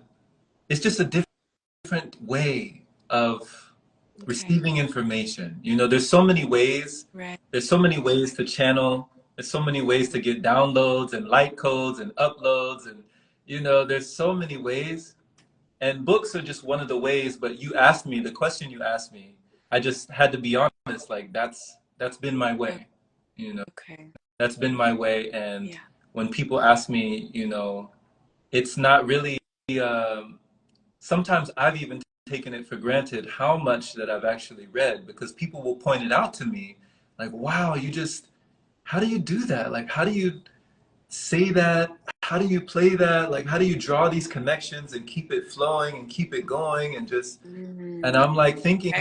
it's just a different way of Okay. receiving information. You know, there's so many ways. Right. There's so many ways to channel. There's so many ways to get downloads and light codes and uploads. And, you know, there's so many ways. And books are just one of the ways. But you asked me, the question you asked me, I just had to be honest. Like, that's been my way. You know, Okay. that's been my way. And Yeah. when people ask me, you know, it's not really, sometimes I've even taken it for granted how much that I've actually read because people will point it out to me like, wow, how do you do that? Like, how do you say that? How do you play that? Like, how do you draw these connections and keep it flowing and keep it going and and I'm like thinking,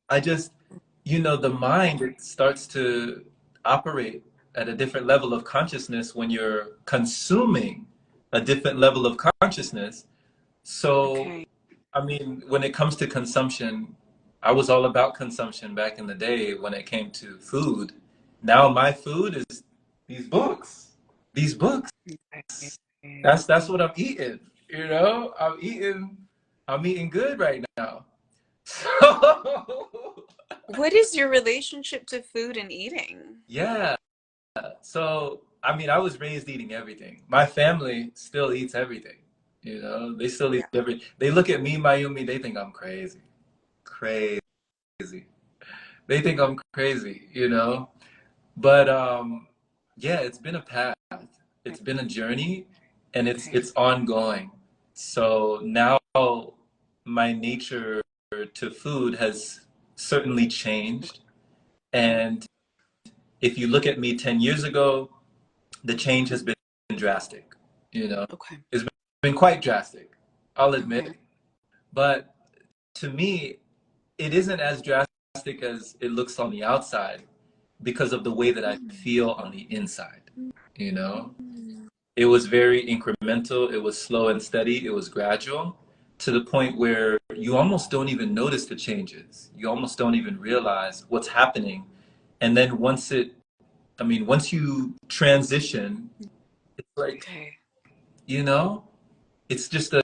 I just, you know, the mind, it starts to operate at a different level of consciousness when you're consuming a different level of consciousness. So, Okay. I mean, when it comes to consumption, I was all about consumption back in the day when it came to food. Now my food is these books. These books. Okay. That's what I'm eating. You know, I'm eating good right now. So What is your relationship to food and eating? Yeah. So, I mean, I was raised eating everything. My family still eats everything. You know, they still eat Yeah. everything. They look at me, Mayumi, they think I'm crazy. Crazy. They think I'm crazy, you know? But yeah, it's been a path. It's been a journey and Okay. it's ongoing. So now my nature to food has certainly changed. And if you look at me 10 years ago, the change has been drastic, you know. Okay. It's been quite drastic, I'll Okay. admit. But to me, it isn't as drastic as it looks on the outside because of the way that I feel on the inside, you know. It was very incremental, it was slow and steady, it was gradual to the point where you almost don't even notice the changes. You almost don't even realize what's happening. And then once you transition, it's like, Okay. you know, it's just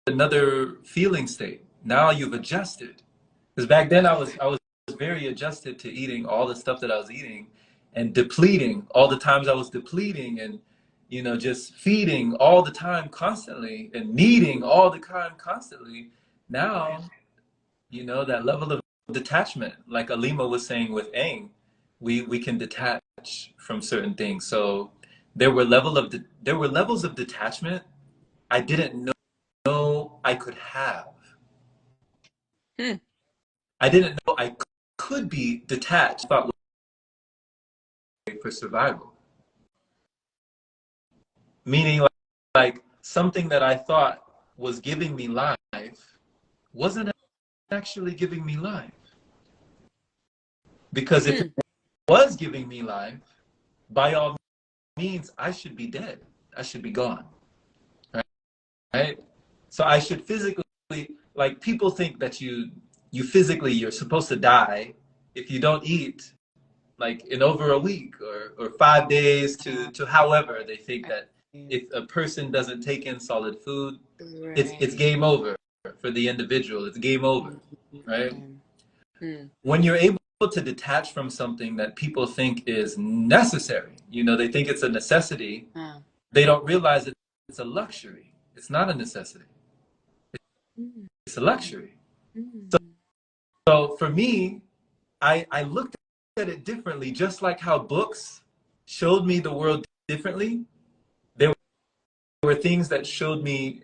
another feeling state. Now you've adjusted. Because back then Okay. I was very adjusted to eating all the stuff that I was eating and depleting all the times I was depleting and just feeding all the time constantly and needing all the time constantly. Right. Now, that level of detachment, like Alima was saying with Aang, we can detach from certain things. So there were levels of detachment I didn't know I could have. Hmm. I didn't know I could be detached about for survival. Meaning like something that I thought was giving me life wasn't actually giving me life. Because if it Hmm. was giving me life, by all means, I should be dead. I should be gone. Right? So I should physically, like people think that you physically you're supposed to die if you don't eat like in over a week or 5 days to however they think that if a person doesn't take in solid food, it's Right. game over for the individual. It's game over, right? Mm. Hmm. When you're able to detach from something that people think is necessary, they think it's a necessity, Ah. they don't realize that it's a luxury. It's not a necessity. Mm. It's a luxury. So, Mm. so for me, I looked at it differently, just like how books showed me the world differently. There were things that showed me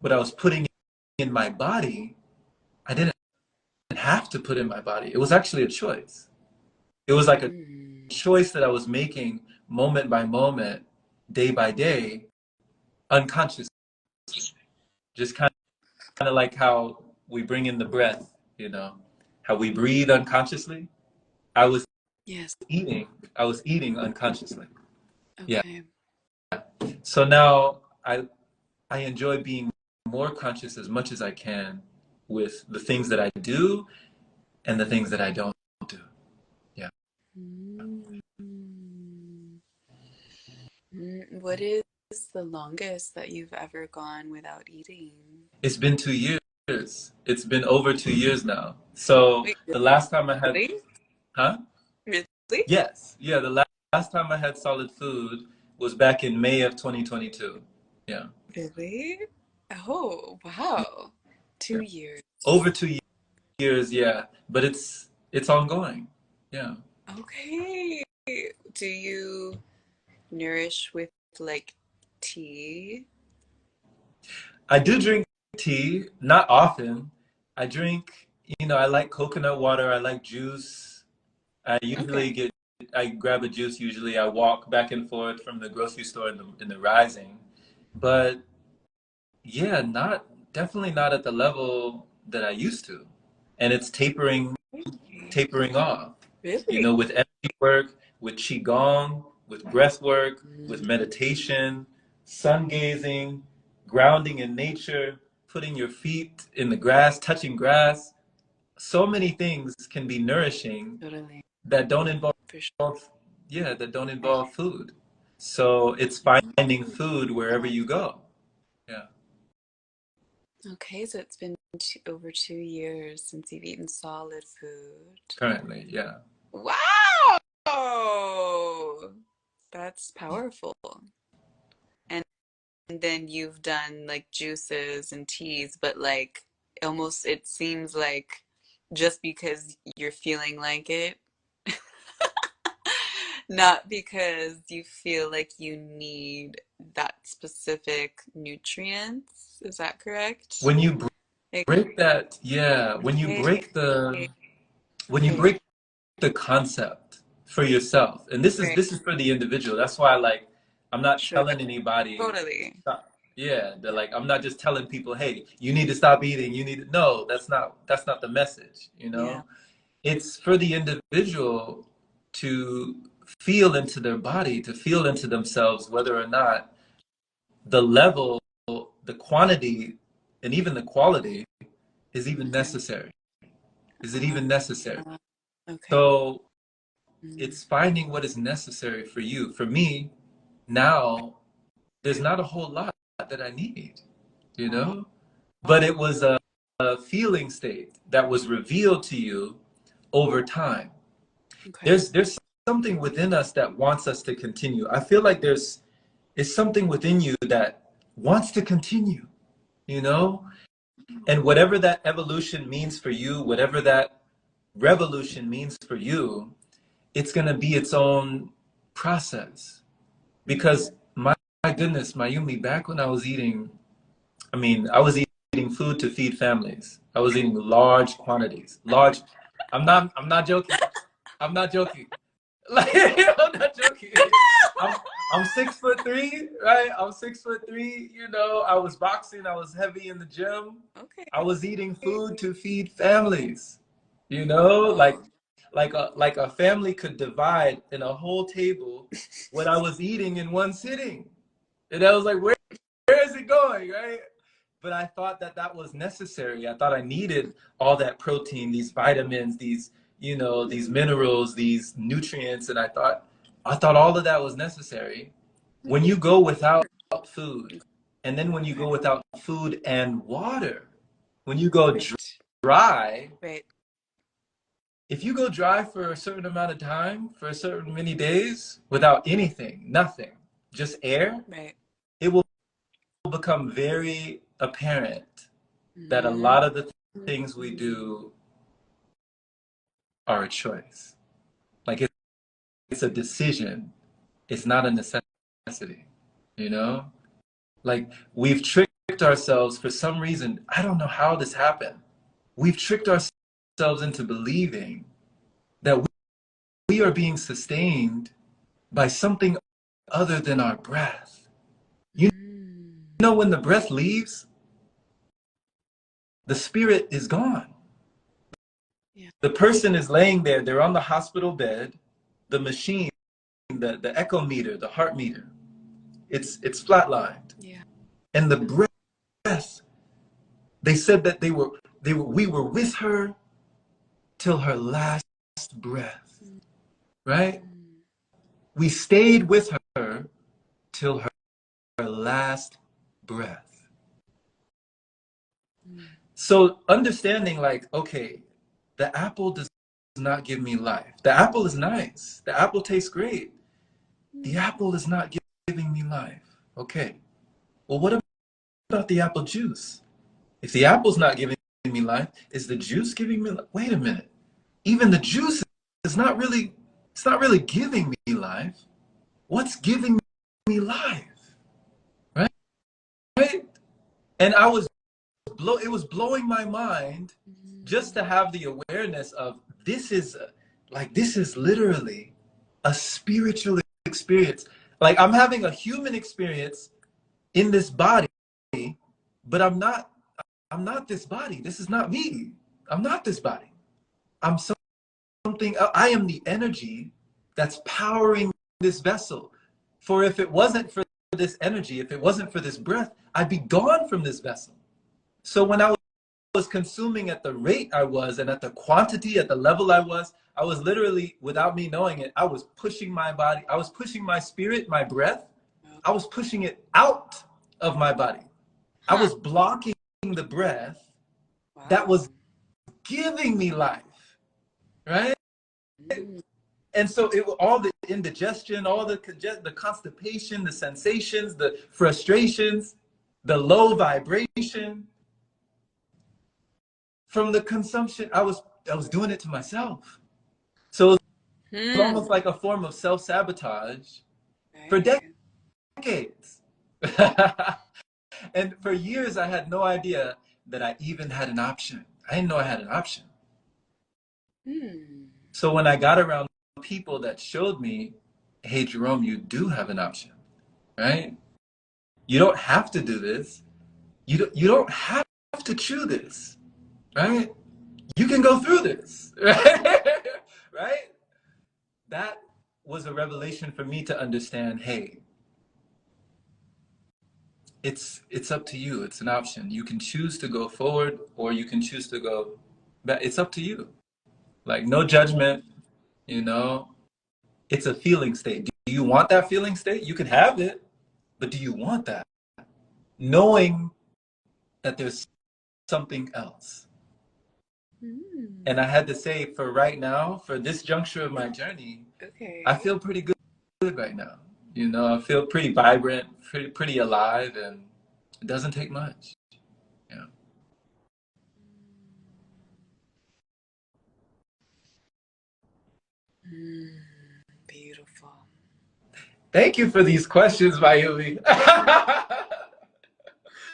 what I was putting in my body. I didn't have to put in my body. It was actually a choice. It was like a Mm. choice that I was making moment by moment, day by day, unconsciously. Just kind of like how we bring in the breath, how we breathe unconsciously. I was Yes. eating. I was eating unconsciously. Yeah. Okay. So now I enjoy being more conscious as much as I can with the things that I do and the things that I don't do. Yeah. Mm. What is the longest that you've ever gone without eating? It's been 2 years. It's been over 2 years now. So Wait, the last time I had, really? huh? Really? Yes. Yeah. The last time I had solid food was back in May of 2022. Yeah. Really? Oh, wow. Yeah. 2 years. Over 2 years. Yeah. But it's ongoing. Yeah. Okay. Do you nourish with like tea? I do drink tea, not often. I drink, I like coconut water. I like juice. I Okay. usually I grab a juice. Usually, I walk back and forth from the grocery store in the Rising. But yeah, definitely not at the level that I used to, and it's tapering off. Really? With energy work, with qigong, with breath work, with Mm. meditation, sun gazing, grounding in nature, putting your feet in the grass, touching grass. So many things can be nourishing Totally. that don't involve, For sure. yeah, that don't involve food. So it's finding food wherever you go. Yeah. Okay, so it's been over 2 years since you've eaten solid food. Currently, yeah. Wow! That's powerful. And then you've done like juices and teas, but like almost it seems like just because you're feeling like it, not because you feel like you need that specific nutrients. Is that correct? When you Like, break that, yeah, okay, when you okay, break the concept for yourself, and this is right, for the individual. That's why, like, I'm not sure, telling anybody totally. stop. Yeah, they're Yeah, like, I'm not just telling people, hey, you need to stop eating, you need to, no, that's not the message, you yeah, know. It's for the individual to feel into their body, to feel into themselves, whether or not the level, the quantity, and even the quality is even okay. necessary. Is it Uh, even necessary? uh, okay. So Mm, it's finding what is necessary for you. For me, now, there's not a whole lot that I need, you wow. know? But it was a feeling state that was revealed to you over time. Okay. There's something within us that wants us to continue. I feel like it's something within you that wants to continue, you know? And whatever that evolution means for you, whatever that revolution means for you, it's going to be its own process. Mm, Because my goodness, Mayumi, back when I was eating, I mean, I was eating food to feed families. I was eating large quantities. Large. I'm not joking. I'm not joking. Like, I'm not joking. I'm I'm 6'3", right? I'm 6'3", you know, I was boxing, I was heavy in the gym. I okay. was eating food to feed families. You know, like Wow. like a family could divide in a whole table what I was eating in one sitting. And I was like, where is it going, right? But I thought that that was necessary. I thought I needed all that protein, these vitamins, these, you know, these minerals, these nutrients, and I thought all of that was necessary. When you go without food, and then when you Okay. go without food and water, when you go Right. dry, Right. if you go dry for a certain amount of time, for a certain many days, without anything, nothing, just air, Right. it will become very apparent that a Mm, lot of the things we do are a choice. Like it's a decision. It's not a necessity, you know? Like we've tricked ourselves for some reason. I don't know how this happened. We've tricked ourselves into believing that we are being sustained by something other than our breath. You mm, know, when the breath leaves, the spirit is gone. yeah. The person is laying there, they're on the hospital bed, the machine, the echo meter, the heart meter, it's flatlined. Yeah. And the breath, they said that we were with her till her last breath, right? Mm, We stayed with her till her last breath. mm, So understanding like, okay, the apple does not give me life. The apple is nice. The apple tastes great. The mm. apple is not giving me life. Okay. Well, what about the apple juice? If the apple's not giving me life, is the juice giving me life? Wait a minute. Even the juice is not really, it's not really giving me life. What's giving me life? Right? Right? And it was blowing my mind just to Mm. have the awareness of this is this is literally a spiritual experience. Like I'm having a human experience in this body, but I'm not this body. This is not me. I'm not this body. I'm something. I am the energy that's powering this vessel. For if it wasn't for this energy, if it wasn't for this breath, I'd be gone from this vessel. So when I was consuming at the rate I was and at the quantity, at the level I was literally, without me knowing it, I was pushing my body. I was pushing my spirit, my breath. I was pushing it out of my body. I Huh. was blocking the breath that Wow. was giving me life, right? Mm. And so all the indigestion, all the constipation, the sensations, the frustrations, the low vibration from the consumption, I was doing it to myself. So it was almost like a form of self-sabotage for Right. decades. And for years, I had no idea that I even had an option. I didn't know I had an option. Hmm. So when I got around people that showed me, hey, Jerome, you do have an option, right? You don't have to do this. You don't have to chew this, right? You can go through this, right? Right? That was a revelation for me to understand, hey, it's up to you. It's an option. You can choose to go forward or you can choose to go back. It's up to you. Like no judgment, you know. It's a feeling state. Do you want that feeling state? You can have it, but do you want that? Knowing that there's something else. Hmm. And I had to say, for right now, for this juncture of my journey, I Okay. feel pretty good right now. You know, I feel pretty vibrant, pretty alive, and it doesn't take much. Yeah. Mm. Beautiful. Thank you for these questions, Mayumi.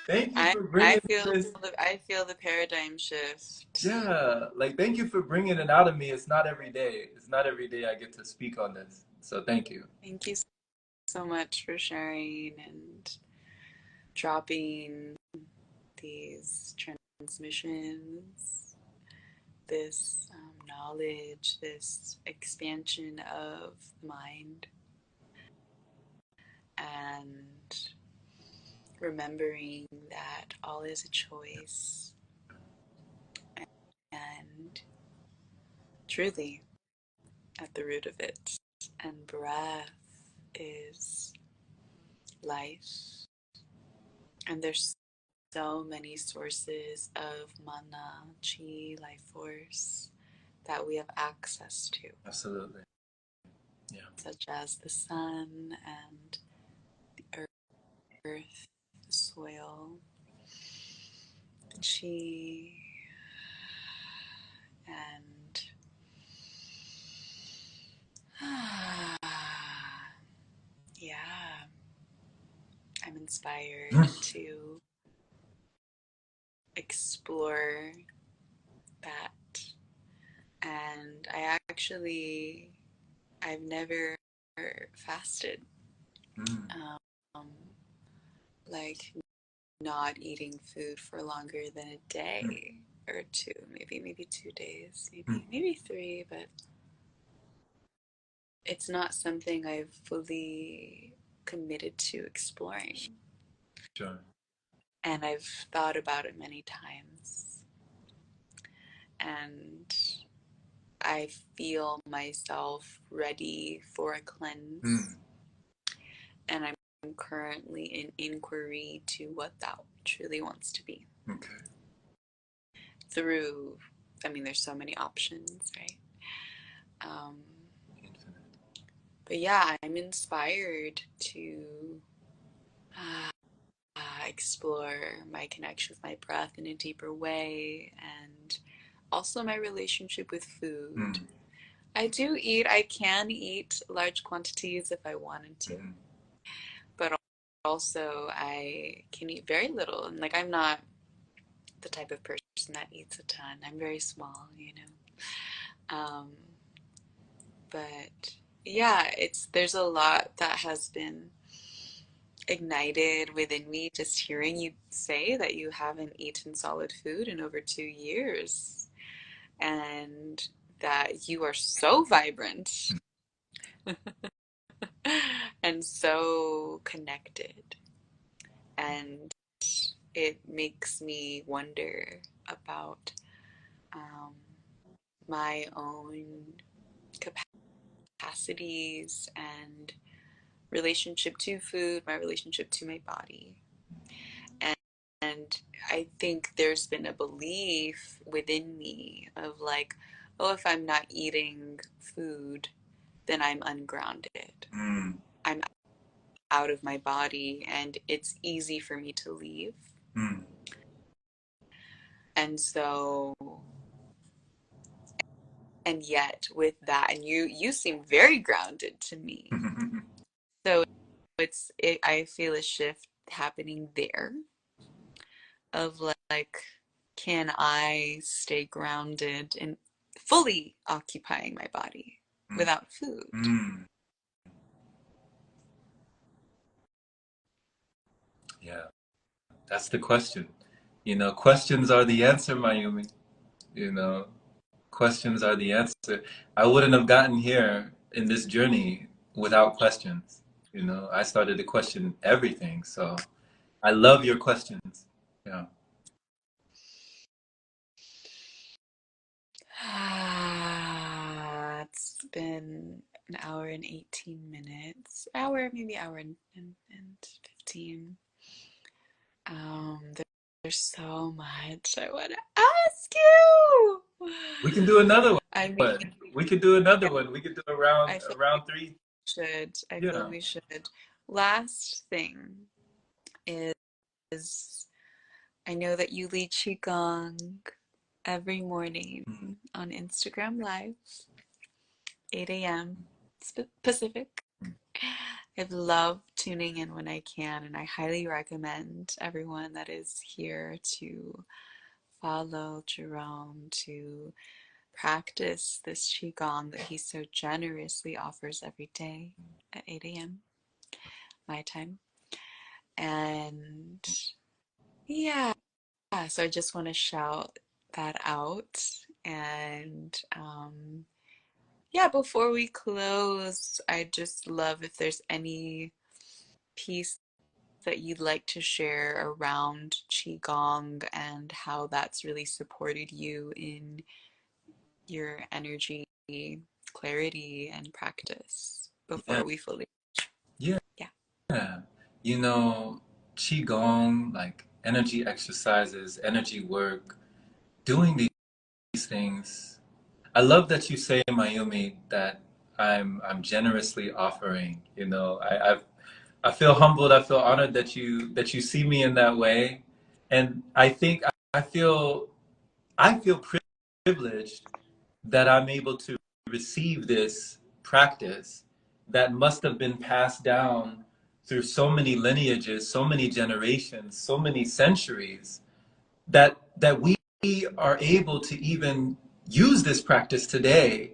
Thank you I for I bringing feel this. I feel the paradigm shift. Yeah, like thank you for bringing it out of me. It's not every day. It's not every day I get to speak on this. So thank you. Thank you so much for sharing and dropping these transmissions, this knowledge, this expansion of the mind, and remembering that all is a choice. And truly, at the root of it, and breath is life. And there's so many sources of mana, chi, life force that we have access to, Absolutely. Yeah. such as the sun and the earth, the soil, the chi, and yeah, I'm inspired to explore that. And I've never fasted. Um, like not eating food for longer than a day or two, maybe 2 days, maybe three, but it's not something I've fully committed to exploring. Sure. And I've thought about it many times. And I feel myself ready for a cleanse. And I'm currently in inquiry to what that truly wants to be. Okay. Through, I mean, there's so many options, right? Um, but yeah, I'm inspired to explore my connection with my breath in a deeper way, and also my relationship with food. I can eat large quantities if I wanted to, but also I can eat very little. And like, I'm not the type of person that eats a ton. I'm very small, you know. But yeah, there's a lot that has been ignited within me just hearing you say that you haven't eaten solid food in over 2 years, and that you are so vibrant and so connected. And it makes me wonder about um, my own capacities and relationship to food, my relationship to my body. And I I think there's been a belief within me of like, oh, if I'm not eating food, then I'm ungrounded. Mm. I'm out of my body and it's easy for me to leave. Mm. And so, and yet with that, and you seem very grounded to me. So I feel a shift happening there of like, can I stay grounded and fully occupying my body Mm. without food? Mm. Yeah, that's the question. Questions are the answer, Mayumi. You know, questions are the answer. I wouldn't have gotten here in this journey without questions. I started to question everything. So I love your questions. Yeah. It's been an hour and 18 minutes. Maybe hour and 15. There's so much I want to ask you. We can do another I mean, one. We could do another one. We could do I feel around three. should. I feel Yeah. we should. Last thing is I know that you lead Qigong every morning Mm. on Instagram Live, 8 a.m. Pacific. I've loved tuning in when I can, and I highly recommend everyone that is here to follow Jerome, to practice this Qigong that he so generously offers every day at 8 a.m. my time. And yeah, so I just want to shout that out. And yeah, before we close, I'd just love if there's any piece that you'd like to share around Qigong and how that's really supported you in your energy, clarity, and practice Yeah. before we fully. Yeah. Yeah. Yeah. You know, Qigong, like energy exercises, energy work, doing these things. I love that you say, Mayumi, that I'm generously offering. I feel humbled. I feel honored that you see me in that way, and I think I feel privileged that I'm able to receive this practice that must have been passed down through so many lineages, so many generations, so many centuries, that we are able to even use this practice today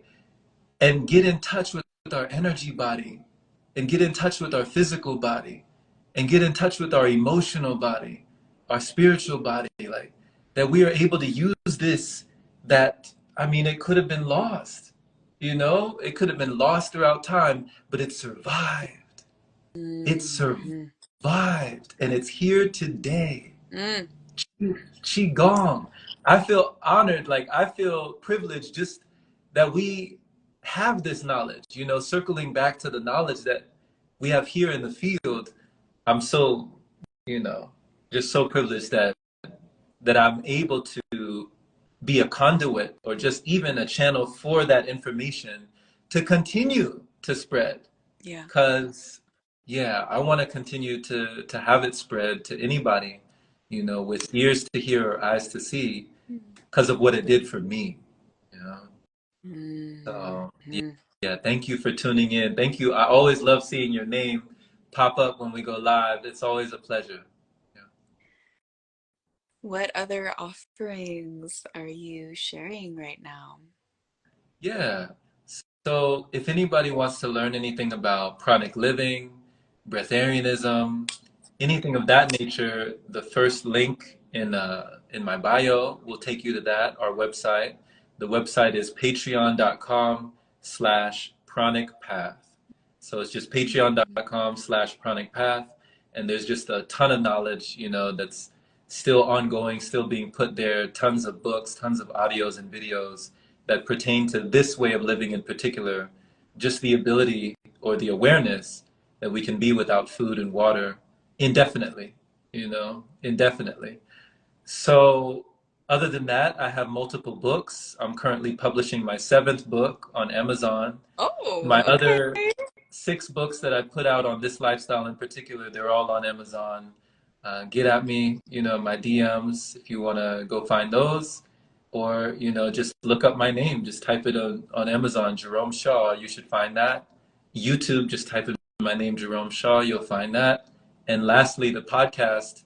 and get in touch with our energy body and get in touch with our physical body and get in touch with our emotional body, our spiritual body, like that we are able to use this. That, I mean, it could have been lost, it could have been lost throughout time, but it survived. It Mm-hmm. survived and it's here today. Mm. Qigong. I feel honored, like I feel privileged just that we have this knowledge, circling back to the knowledge that we have here in the field. I'm so, you know, just so privileged that I'm able to be a conduit or just even a channel for that information to continue to spread. Yeah. Because, yeah, I want to continue to have it spread to anybody, with ears to hear or eyes to see, because of what it did for me. You know. So, Mm-hmm. yeah, thank you for tuning in. Thank you. I always love seeing your name pop up when we go live. It's always a pleasure. Yeah. What other offerings are you sharing right now? Yeah. So if anybody wants to learn anything about pranic living, breatharianism, anything of that nature, the first link in my bio will take you to that, our website. The website is patreon.com/pranic path. So it's just patreon.com/pranic path. And there's just a ton of knowledge, that's still ongoing, still being put there, tons of books, tons of audios and videos that pertain to this way of living in particular, just the ability or the awareness that we can be without food and water indefinitely, indefinitely. So, other than that, I have multiple books. I'm currently publishing my seventh book on Amazon. Oh, My okay. other six books that I put out on this lifestyle in particular, they're all on Amazon. Get at me, my DMs if you want to go find those, or just look up my name. Just type it on Amazon, Jerome Shaw. You should find that. YouTube, just type in my name, Jerome Shaw. You'll find that. And lastly, the podcast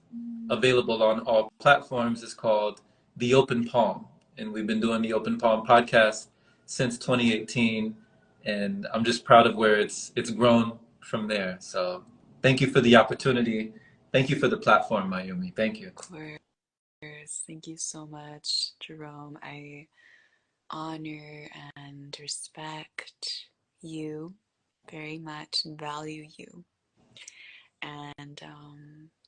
available on all platforms is called The Open Palm, and we've been doing the Open Palm podcast since 2018, and I'm just proud of where it's grown from there. So thank you for the opportunity. Thank you for the platform, Mayumi. Thank you. Of course. Thank you so much, Jerome. I honor and respect you very much and value you. And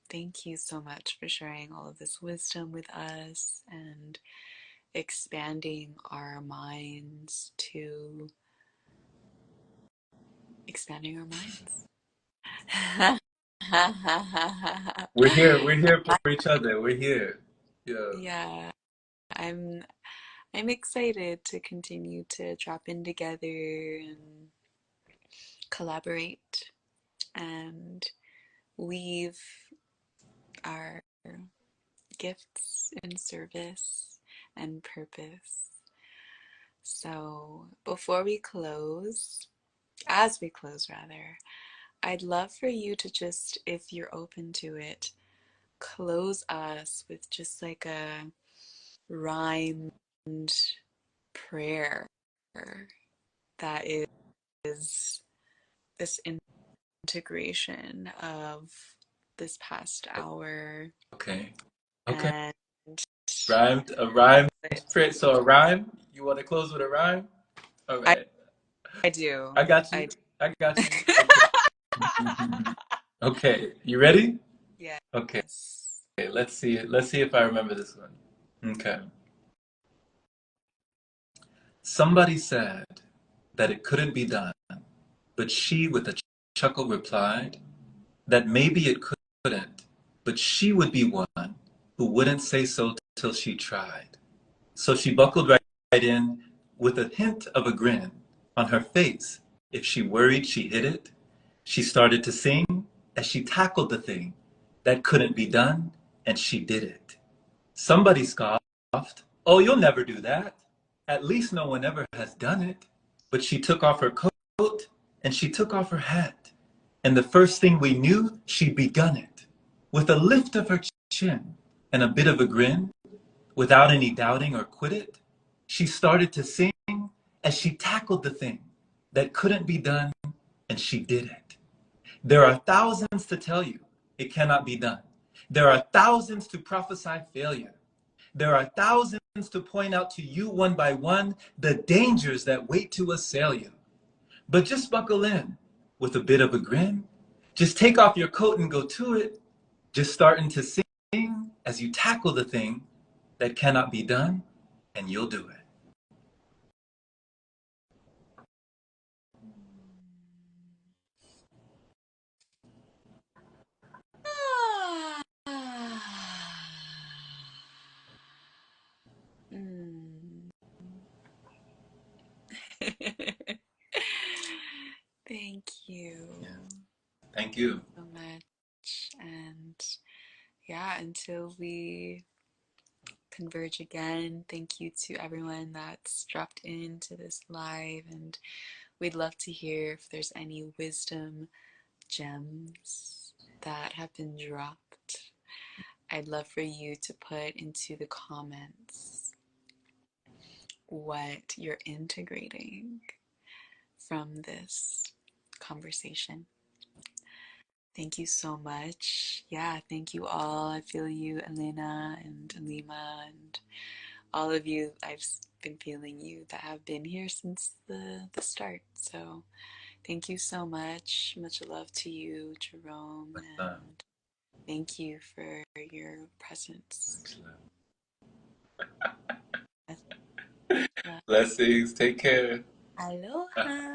thank you so much for sharing all of this wisdom with us and expanding our minds to expanding our minds. We're here for each other. We're here. Yeah. Yeah, I'm I'm excited to continue to drop in together and collaborate and weave our gifts in service and purpose. So, before we close, as we close rather, I'd love for you to just, if you're open to it, close us with just like a rhymed prayer that is this integration of this past hour Okay. Okay. and A rhyme. but So a rhyme. You want to close with a rhyme? All I, right. I do. I got I you. do. I got you. Okay. Okay. You ready? Okay. Yes. Let's see. Let's see if I remember this one. Okay. Somebody said that it couldn't be done, but she with a chuckle replied that maybe it couldn't, but she would be one who wouldn't say so till she tried. So she buckled right in with a hint of a grin on her face. If she worried, she hid it. She started to sing as she tackled the thing that couldn't be done, and she did it. Somebody scoffed, "Oh, you'll never do that. At least no one ever has done it." But she took off her coat and she took off her hat. And the first thing we knew, she'd begun it. With a lift of her chin and a bit of a grin, without any doubting or quit it, she started to sing as she tackled the thing that couldn't be done, and she did it. There are thousands to tell you it cannot be done. There are thousands to prophesy failure. There are thousands to point out to you one by one the dangers that wait to assail you. But just buckle in with a bit of a grin. Just take off your coat and go to it. Just starting to sing as you tackle the thing that cannot be done, and you'll do it. Mm. Thank you Yeah. Thank you. so much. And yeah, until we converge again, thank you to everyone that's dropped into this live. And we'd love to hear if there's any wisdom gems that have been dropped. I'd love for you to put into the comments what you're integrating from this conversation. Thank you so much. Yeah, thank you all. I feel you, Elena and Alima, and all of you. I've been feeling you that have been here since the start. So thank you so much. Much love to you, Jerome, and thank you for your presence. Blessings. Take care. Aloha.